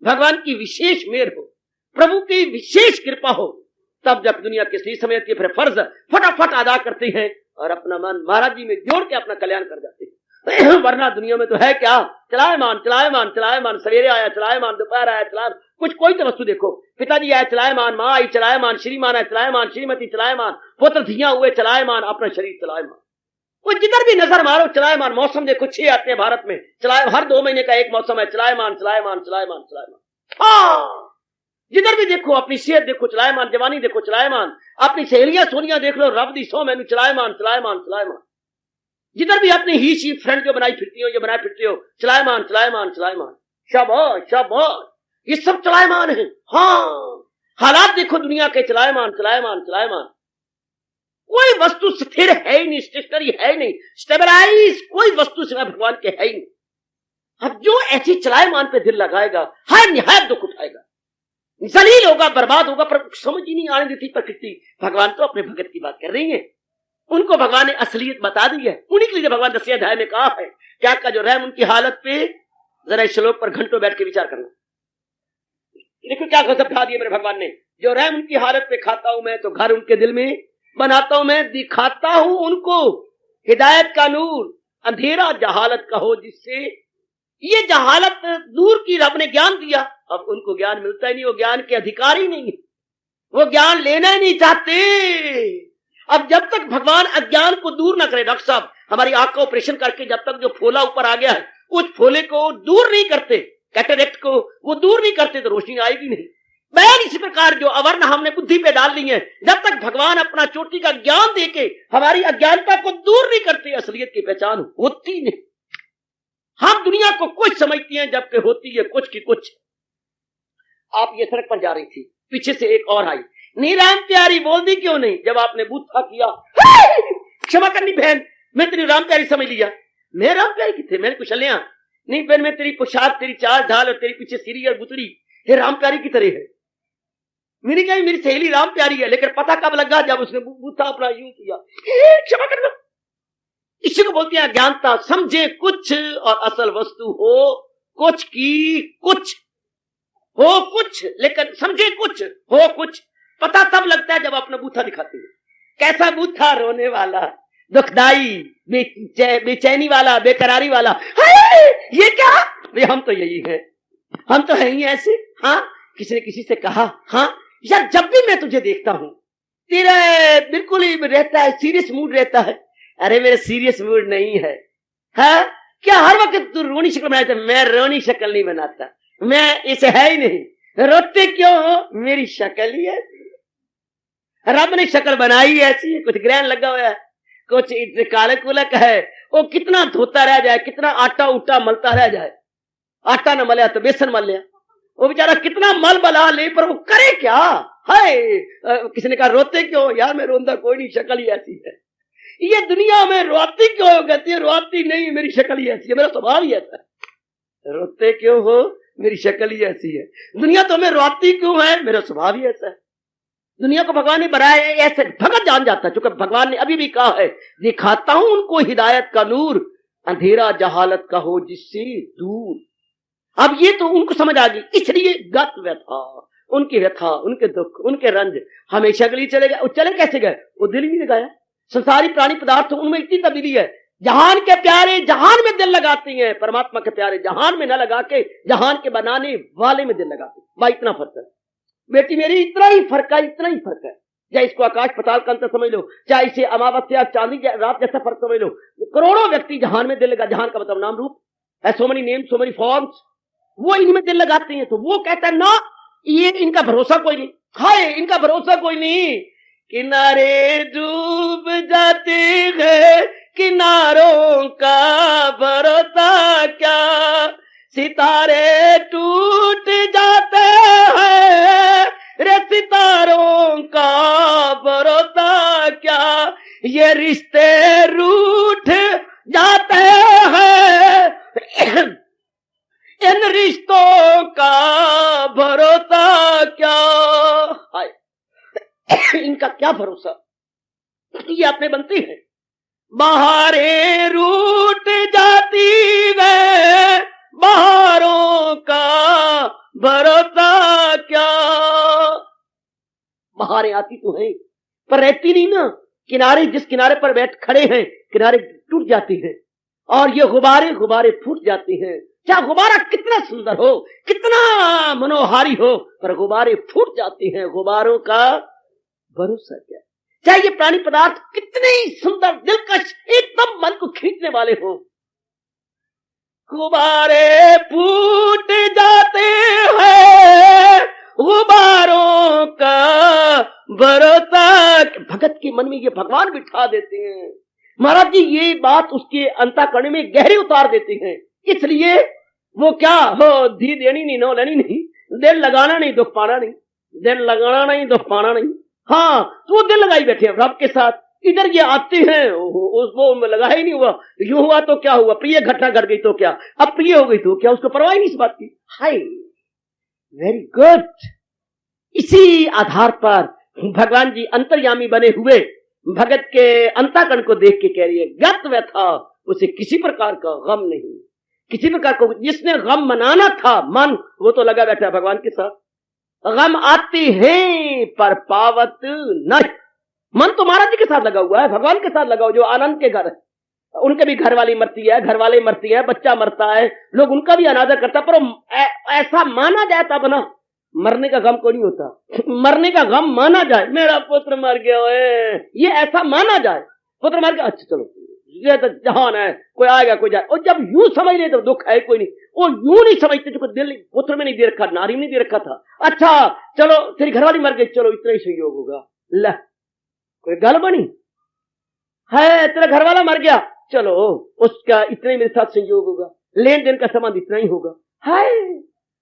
भगवान की विशेष मेहर हो, प्रभु की विशेष कृपा हो, तब जब दुनिया किसी समय की फिर फर्ज फटाफट अदा करते हैं और अपना मन महाराज जी में जोड़ के अपना कल्याण कर जाते हैं। वरना दुनिया में तो है क्या, चलायमान चलायमान चलायमान, सवेरे आया चलायमान, दोपहर आया चलायमान, कुछ कोई तो वस्तु देखो, पिताजी आए चलायमान, माँ आई चलायमान, श्रीमान आए चलायमान, श्रीमती चलायमान, पुत्र धिया हुए चलायमान, अपना शरीर चलायमान। वो जिधर भी नजर मारो चलायमान। मौसम देखो 6 आते हैं भारत में, चलाए हर 2 महीने का एक मौसम है, चलायमान चलायमान चलायमान चलायमान। हाँ जिधर भी देखो, अपनी सेहत देखो चलायमान, जवानी देखो चलायमान, अपनी सहेलियां सोनियां देख लो, रब दी सो मैनू चलायमान चलायमान चलायमान। जिधर भी अपनी ही शी फ्रेंड जो बनाई फिरती हो, जो बनाए फिरती हो, चलायमान चलायमान चलायमान। शाबाश शाबाश, ये सब चलायमान है। हाँ हालात देखो दुनिया के, चलायमान चलायमान चलायमान। कोई वस्तु स्थिर है ही नहीं, स्टेशनरी है ही नहीं, स्टेबलाइज कोई वस्तु सिवाय भगवान के है ही नहीं। अब जो ऐसी चलायमान पे दिल लगाएगा हर निहायत दुख उठाएगा, जलील होगा, बर्बाद होगा, पर समझ ही नहीं आने देती प्रकृति। भगवान तो अपने भगत की बात कर रही है, उनको भगवान ने असलियत बता दी है। उन्हीं के लिए भगवान 10वें अध्याय में कहा है क्या का जो रहम उनकी हालत पे जरा इस श्लोक पर घंटों बैठ के विचार करना। देखो क्या गजब ढा दिया मेरे भगवान ने, जो रहम उनकी हालत पे खाता हूं मैं तो घर उनके दिल में बनाता हूं मैं, दिखाता हूं उनको हिदायत का नूर, अंधेरा जहालत का हो जिससे ये जहालत दूर की रब ने ज्ञान दिया। अब उनको ज्ञान मिलता ही नहीं, वो ज्ञान के अधिकारी नहीं है, वो ज्ञान लेना ही नहीं चाहते। अब जब तक भगवान अज्ञान को दूर ना करे, डॉक्टर साहब हमारी आंख का ऑपरेशन करके जब तक जो फोला ऊपर आ गया है उस फोले को दूर नहीं करते, कैटरेक्ट को वो दूर नहीं करते, तो रोशनी आएगी नहीं। बैन इसी प्रकार जो अवर्ण हमने बुद्धि पे डाल ली है, जब तक भगवान अपना चोटी का ज्ञान देके हमारी अज्ञानता को दूर नहीं करते, असलियत की पहचान होती नहीं। हम दुनिया को कुछ समझती हैं जबकि होती है कुछ की कुछ। आप ये सड़क पर जा रही थी, पीछे से एक और आई, नहीं राम प्यारी बोल दी क्यों नहीं? जब आपने बूथा किया, क्षमा करनी बहन, मैं तेरी राम प्यारी समझ लिया। मैं राम प्यारी किथे, मैंने कुशलिया नहीं बहन, मैं तेरी पोशाक, तेरी चाल ढाल और तेरी पीछे सीरी और बुतड़ी ये राम प्यारी की तरह है। मेरी क्या मेरी सहेली राम प्यारी है, लेकिन पता कब लगा? जब उसने बूथा अपना यूं किया। क्षमा करना, इसी को बोलते हैं अज्ञानता। समझे कुछ और असल वस्तु हो कुछ की कुछ, हो कुछ लेकिन समझे कुछ, हो कुछ। पता तब लगता है जब अपना बूथा दिखाते हैं। कैसा बूथा? रोने वाला, दुखदाई, बेचैनी वाला, बेकरारी वाला। ये क्या? वे हम तो यही है, हम तो है ही ऐसे। हाँ, किसी ने किसी से कहा, हाँ यार जब भी मैं तुझे देखता हूं तेरा बिल्कुल ही रहता है, सीरियस मूड रहता है। अरे मेरा सीरियस मूड नहीं है। हाँ, क्या हर वक्त तू रोनी शक्ल बनाता? मैं रोनी शक्ल नहीं बनाता, मैं इसे है ही नहीं। रोते क्यों हो? मेरी शक्ल ही ऐसी है, रब ने शक्ल बनाई ऐसी है। कुछ ग्रहण लगा हुआ है, कुछ काले कुलक है, वो कितना धोता रह जाए, कितना आटा उटा मलता रह जाए। आटा न मलिया तो बेसन मल लिया, वो बेचारा कितना मल बला ले, पर वो करे क्या? हाय, किसी ने कहा रोते क्यों? यार मैं रोंदा कोई नहीं, शक्ल ही ऐसी है। ये दुनिया में रोती क्यों हो? कहती है रोती नहीं, मेरी शक्ल ही ऐसी है, मेरा स्वभाव ही ऐसा है। रोते क्यों हो? मेरी शक्ल ही ऐसी है। दुनिया तो मैं रोती क्यों है? मेरा स्वभाव ही ऐसा है। दुनिया को भगवान ने बनाया ऐसे, भगत जान जाता है, चूंकि भगवान ने अभी भी कहा है, दिखाता हूं उनको हिदायत का नूर, अंधेरा जहालत का हो जिससे दूर। अब ये तो उनको समझ आ गई, इसलिए गत व्यथा, उनकी व्यथा, उनके दुख, उनके रंज हमेशा के लिए चले गए। चले कैसे गए? वो दिल ही नहीं लगाया। संसारी प्राणी पदार्थ उनमें इतनी तब्दीली है, जहान के प्यारे जहान में दिल लगाती हैं, परमात्मा के प्यारे जहान में न लगा के जहान के बनाने वाले में दिल लगाते। भाई इतना फर्क है बेटी मेरी, इतना ही फर्क है, इतना ही फर्क है। चाहे इसको आकाश पताल का अंतर समझ लो, चाहे इसे अमावस्या चांदी रात जैसा फर्क समझ लो। करोड़ों व्यक्ति जहान में दिल लगा, जहान का मतलब नाम रूप है, so many name, so many forms, वो इनमें दिल लगाते हैं। तो वो कहता है ना, ये इनका भरोसा कोई नहीं। हाय, इनका भरोसा कोई नहीं। किनारे डूब जाते हैं, किनारों का भरोसा क्या, सितारे टूट जाते हैं रे, सितारों का भरोसा क्या, ये रिश्ते रूठ जाते हैं, इन रिश्तों का भरोसा क्या। हाय, इनका क्या भरोसा? ये अपने बनते हैं। बहारें रूठ जाती है, बहारों का भरोसा क्या। बहारें आती तो हैं पर रहती नहीं ना। किनारे, जिस किनारे पर बैठ खड़े हैं, किनारे टूट जाती हैं और ये गुब्बारे गुब्बारे फूट जाते हैं। क्या गुब्बारा कितना सुंदर हो, कितना मनोहारी हो, पर गुब्बारे फूट जाते हैं। गुब्बारों का भरोसा क्या? चाहे ये प्राणी पदार्थ कितने ही सुंदर, दिलकश, एकदम मन को खींचने वाले हो, गुब्बारे फूट जाते हैं, गुब्बारों का भरोसा। भगत के मन में ये भगवान बिठा देते हैं महाराज जी, ये बात उसके अंतःकरण में गहरे उतार देते हैं। इसलिए वो क्या हो, धी देनी नहीं, नो लेनी नहीं, दिल लगाना नहीं, दुख पाना नहीं, दिल लगाना नहीं, दुख पाना नहीं। हाँ, तो वो दिल लगाई बैठे रब के साथ। इधर ये आते हैं, उसको लगा ही नहीं हुआ, यूं हुआ तो क्या हुआ, प्रिय घटना घट गई तो क्या, अब प्रिय हो गई तो क्या, उसको परवाह ही नहीं इस बात की। हाय, वेरी गुड। इसी आधार पर भगवान जी अंतर्यामी बने हुए भगत के अंतःकरण को देख के कह रही है, गत व्यथा, उसे किसी प्रकार का गम नहीं, किसी प्रकार को, जिसने गम मनाना था मन, वो तो लगा बैठा है भगवान के साथ। गम आते हैं पर पावत नहीं। मन तो महाराज जी के साथ लगा हुआ है, भगवान के साथ लगा हुआ, जो आनंद के घर है, उनके भी घर वाली मरती है, घर वाले मरती है, बच्चा मरता है, लोग उनका भी अनादर करता, पर ऐसा माना जाए तब ना, मरने का गम कोई नहीं होता। मरने का गम माना जाए, मेरा पुत्र मर गया है, ये ऐसा माना जाए, पुत्र मर गया, अच्छा चलो ये तो जहान है, कोई आएगा कोई जाए। और जब यूं समझ ले तो दुख है कोई नहीं, वो यूं नहीं समझते, जो दिल पुत्र में नहीं दे रखा, नारी में नहीं दे रखा था। अच्छा चलो तेरी घरवाली मर गई, चलो इतना ही संयोग होगा, ला कोई गल बनी है, तेरा घरवाला मर गया, चलो उसका इतना ही मेरे साथ संयोग होगा, लेन देन का संबंध इतना ही होगा। हाय,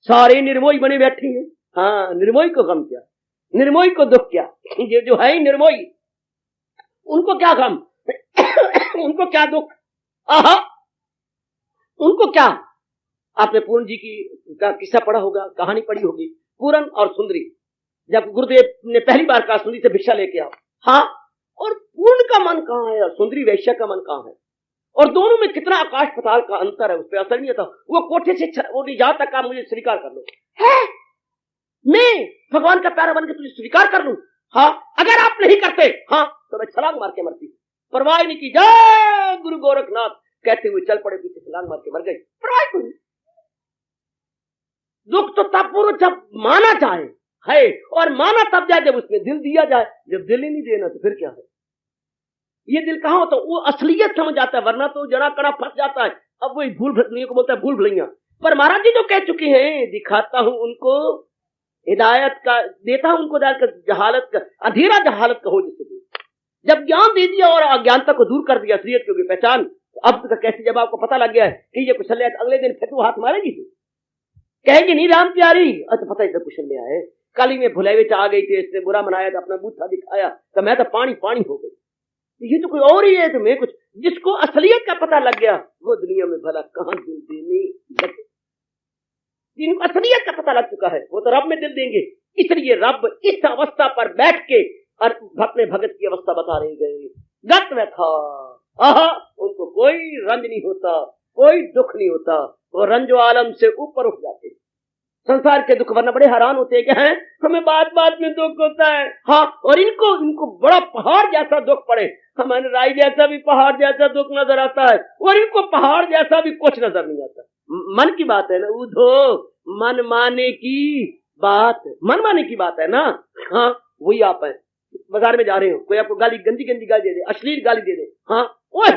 सारे निर्मोही बने बैठे हैं, हाँ, निर्मोही को गम क्या, निर्मोही को दुख क्या, ये जो है निर्मोही उनको क्या गम उनको क्या दुख, आहा, उनको क्या। आपने पूर्ण जी का किस्सा पढ़ा होगा, कहानी पढ़ी होगी, पूरन और सुंदरी। जब गुरुदेव ने पहली बार कहा सुंदरी से भिक्षा लेके आओ, हाँ, और पूर्ण का मन कहाँ है और सुंदरी वैश्य का मन कहाँ है, और दोनों में कितना आकाश पताल का अंतर है, उस पर असर नहीं होता। वो कोठे से वो निजात तक का मुझे स्वीकार कर लो, है मैं भगवान का प्यारा बन के तुझे स्वीकार कर लूं, हाँ, अगर आप नहीं करते, हाँ, तो मैं छलांग मार के मरती, परवाह नहीं की, जय गुरु गोरखनाथ कहते हुए चल पड़े, पीछे छलांग मार के मर गई, परवाह कोई। दुख तो तब पूर्व जब माना जाए है, और माना तब जाए जब उसमें दिल दिया जाए, जब दिल ही नहीं देना तो फिर क्या है। ये दिल कहाँ होता है, वो असलियत समझ जाता है, वरना तो जरा कड़ा फंस जाता है। अब वही भूल भुलैया को बोलता है भूल भुलैया, पर महाराज जी जो कह चुके हैं, दिखाता हूं उनको हिदायत का, देता हूं उनको जहालत का, अंधेरा जहालत का हो जिससे जब ज्ञान दे दिया और अज्ञानता को दूर कर दिया, असलियत की पहचान। अब तो कैसे जब आपको पता लग गया है कि ये कुशल्या, अगले दिन फिर वो हाथ मारेगी, कहेगी नहीं राम प्यारी, अच्छा पता है कुशल्या है, कल ही में भुलावे आ गई थी, इसने बुरा मनाया था, अपना बूथा दिखाया तो मैं तो पानी पानी हो गई, ये तो कोई और ही है, तो मैं कुछ। जिसको असलियत का पता लग गया वो दुनिया में भला कहां दिल देने लगे, जिनको असलियत का पता लग चुका है वो तो रब में दिल देंगे। इसलिए रब इस अवस्था पर बैठ के और अपने भगत की अवस्था बता रहे गए, गत में था, आहा, उनको कोई रंज नहीं होता, कोई दुख नहीं होता, वो रंजो आलम से ऊपर उठ जाते। संसार के दुख वरना बड़े हैरान होते हैं, क्या है हमें बात बात में दुख होता है, हाँ, और इनको बड़ा पहाड़ जैसा दुख पड़े, हमारे राय जैसा भी पहाड़ जैसा दुख नजर आता है, और इनको पहाड़ जैसा भी कुछ नजर नहीं आता। मन की बात है ना, उधो मन माने की बात, मन माने की बात है ना, हाँ, वही आप है, बाजार में जा रहे हो, कोई आपको गाली, गंदी गंदी गाली दे दे, अश्लील गाली दे दे, हाँ, ओए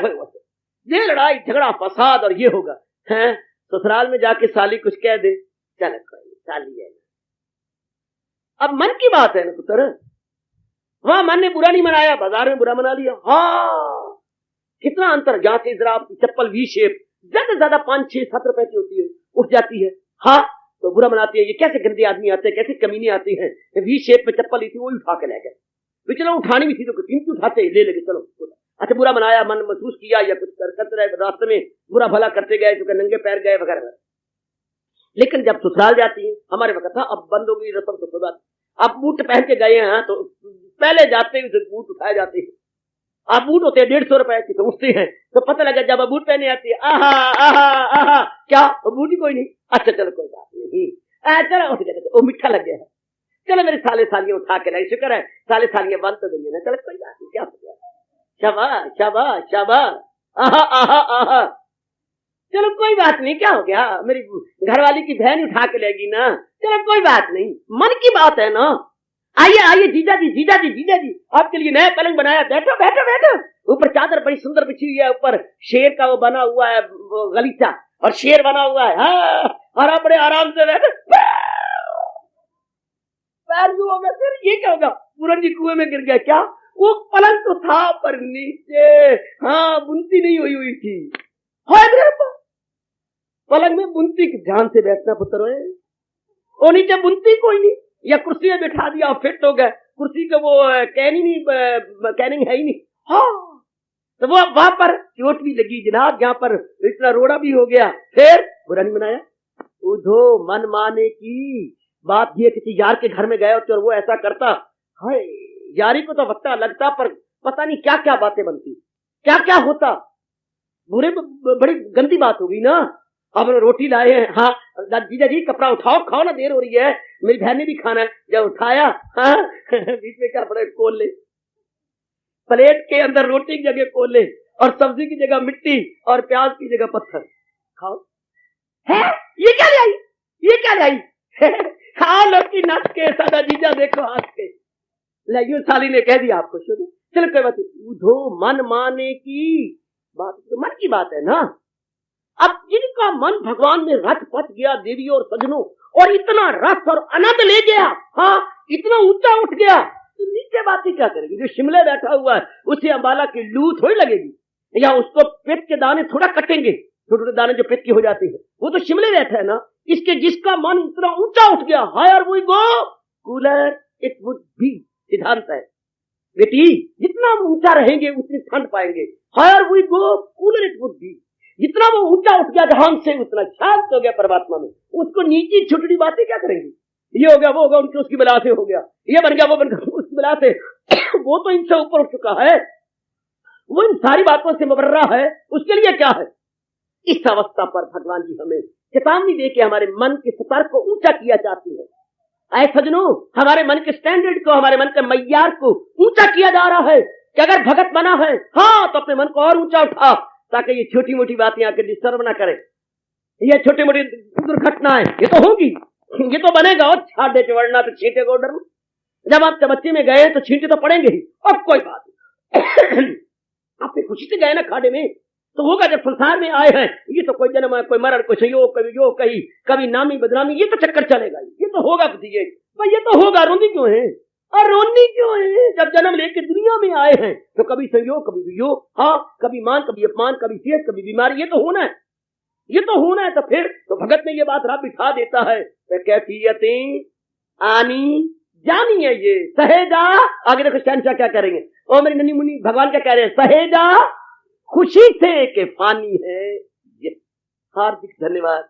ये लड़ाई झगड़ा फसाद और ये होगा, हैं, ससुराल में जाके साली कुछ कह दे, चल साली है ना। अब मन की बात है ना पुत्र, वहां मन ने बुरा नहीं मनाया, बाजार में बुरा मना लिया, हाँ, कितना अंतर। जहां से जरा आपकी चप्पल वी शेप ज्यादा से ज्यादा 5-6-7 रुपए की होती है, उठ जाती है, हाँ, तो बुरा मनाती है, ये कैसे गंदे आदमी आते हैं, कैसे कमीने आती हैं, वी शेप में चप्पल ली थी वो उठा के ले गए, चलो उठानी भी थी तो कीमती उठाते ले लेके चलो, अच्छा बुरा मनाया, मन महसूस किया या कुछ करते रहे, रास्ते में बुरा भला करते गए, तो नंगे पैर गए वगैरह। लेकिन जब ससुराल जाती है, हमारे वक्त था, अब बंद हो गई रस्म, तो कोई बात, आप बूट पहन के गए हैं तो पहले जाते ही बूट उठाए जाते हैं, आप बूट होते हैं 150 रुपए की, तो उठते हैं तो पता लगा जब बूट पहने आती है, आहा आहा आहा, क्या बूट ही कोई नहीं, अच्छा चलो कोई बात नहीं, चलो उठ गए, वो मिठा लग गया है, चलो मेरे साले सालियां उठा के लाई, शुक्र है साले सालियां बंद तो गई है ना, चलो कोई बात नहीं, क्या हो गया, शाबाश शाबाश शाबाश, आहा आहा आहा, चलो कोई बात नहीं, क्या हो गया, मेरी घरवाली की बहन उठा के लेगी ना, चलो कोई बात नहीं, मन की बात है ना। आइए आइए जीजा जी जीजा जी जीजा जी, आपके लिए नया पलंग बनाया, बैठो बैठो बैठो, ऊपर चादर बड़ी सुंदर बिछी हुई है, ऊपर शेर का वो बना हुआ है गलीचा, और शेर बना हुआ है, हाँ, और आप बड़े आराम से बैठो, पैर भी होगा, फिर ये क्या होगा, पूरन जी कुएं में गिर गया, क्या वो पलंग तो था पर नीचे, हाँ, बुनती नहीं हुई हुई थी, पलंग में बुनती, ध्यान से बैठना पुत्र है, वो नीचे बुनती कोई नहीं, या कुर्सी में बैठा दिया फिट हो गए, कुर्सी का वो कैनिंग है ही नहीं, हाँ, तो वो वहां पर चोट भी लगी जनाब, जहां पर इतना रोड़ा भी हो गया, फिर बुरा नहीं मनाया, उधो मन माने की बात ये, किसी यार के घर में गए होते और वो ऐसा करता, हाय, यारी को तो वक्ता लगता, पर पता नहीं क्या क्या बातें बनती, क्या क्या होता, बुरे बड़ी गंदी बात होगी ना। अब रोटी लाए हैं, हाँ जीजा जी कपड़ा उठाओ, खाओ ना, देर हो रही है, मेरी बहन ने भी खाना है, जब उठाया, हाँ बीच में क्या पड़े, कोल्ले, प्लेट के अंदर रोटी की जगह कोल्ले, और सब्जी की जगह मिट्टी, और प्याज की जगह पत्थर, खाओ, है ये क्या ले आई, ये क्या ले आई, खाओ लड़की नाच के, सादा जीजा देखो हाथ के, लगी साली ने कह दिया आपको, चलो कोई बात नहीं, उधो मन माने की बात, तो मन की बात है ना। अब जिनका मन भगवान में रथ पच गया, देवी और सजनों, और इतना रस और आनंद ले गया, हाँ, इतना ऊंचा उठ गया, तो नीचे बातें क्या करेगी, जो शिमले बैठा हुआ है उसे अंबाला की लू थोड़ी लगेगी, या उसको पेट के दाने थोड़ा कटेंगे, छोटे छोटे दाने जो पेट की हो जाती है, वो तो शिमले बैठा है ना, इसके जिसका मन इतना ऊंचा उठ गया, higher we go cooler it would be. सिद्धांत है बेटी, जितना ऊंचा रहेंगे उतनी ठंड पाएंगे। Higher we go cooler it would be. जितना वो ऊंचा उठ गया ध्यान से उतना शांत हो गया परमात्मा में। उसको नीची छोटी बातें क्या करेंगी, ये हो गया वो होगा, उनकी उसकी बला से हो गया, ये बन गया वो बन गया उसकी बला से। वो तो इनसे ऊपर उठ चुका है, वो इन सारी बातों से मुबर्रा है, उसके लिए क्या है। इस अवस्था पर भगवान जी हमें चेतावनी दे के हमारे मन के स्तर को ऊंचा किया चाहती है। ऐ सजनों, हमारे मन के स्टैंडर्ड को, हमारे मन के मय्यार को ऊंचा किया जा रहा है कि अगर भगत बना है हाँ तो अपने मन को और ऊंचा उठा, ताकि ये छोटी मोटी बातें आकर डिस्टर्ब ना करें। ये छोटी मोटी दुर्घटनाएं ये तो होगी, ये तो बनेगा। और छाटे चढ़ना तो छींटे को डर, जब आप बच्चे में गए तो छींटे तो पड़ेंगे ही, और कोई बात नहीं। आपने खुशी से गए ना खाड़े में, तो होगा। जब संसार में आए हैं, ये तो कोई जन्म है, कोई मरण, कोई संयोग, कभी योग, कभी नामी बदनामी, ये तो चक्कर चलेगा, ये तो होगा भतीजे, ये तो होगा। रोनी क्यों है और रोनी क्यों है? जब जन्म लेके दुनिया में आए हैं तो कभी संयोग, कभी वियोग, हाँ कभी मान, कभी अपमान, कभी सेहत, कभी बीमारी, ये तो होना है, ये तो होना है। तो फिर तो भगत में ये बात रब बिठा देता है, कैफियतें आनी जानी है ये सहेजा। आगे देखो शहंशाह क्या करेंगे, ओ मेरी नन्ही मुन्नी, भगवान क्या कह रहे हैं, सहेजा खुशी से के फानी है ये। हार्दिक धन्यवाद।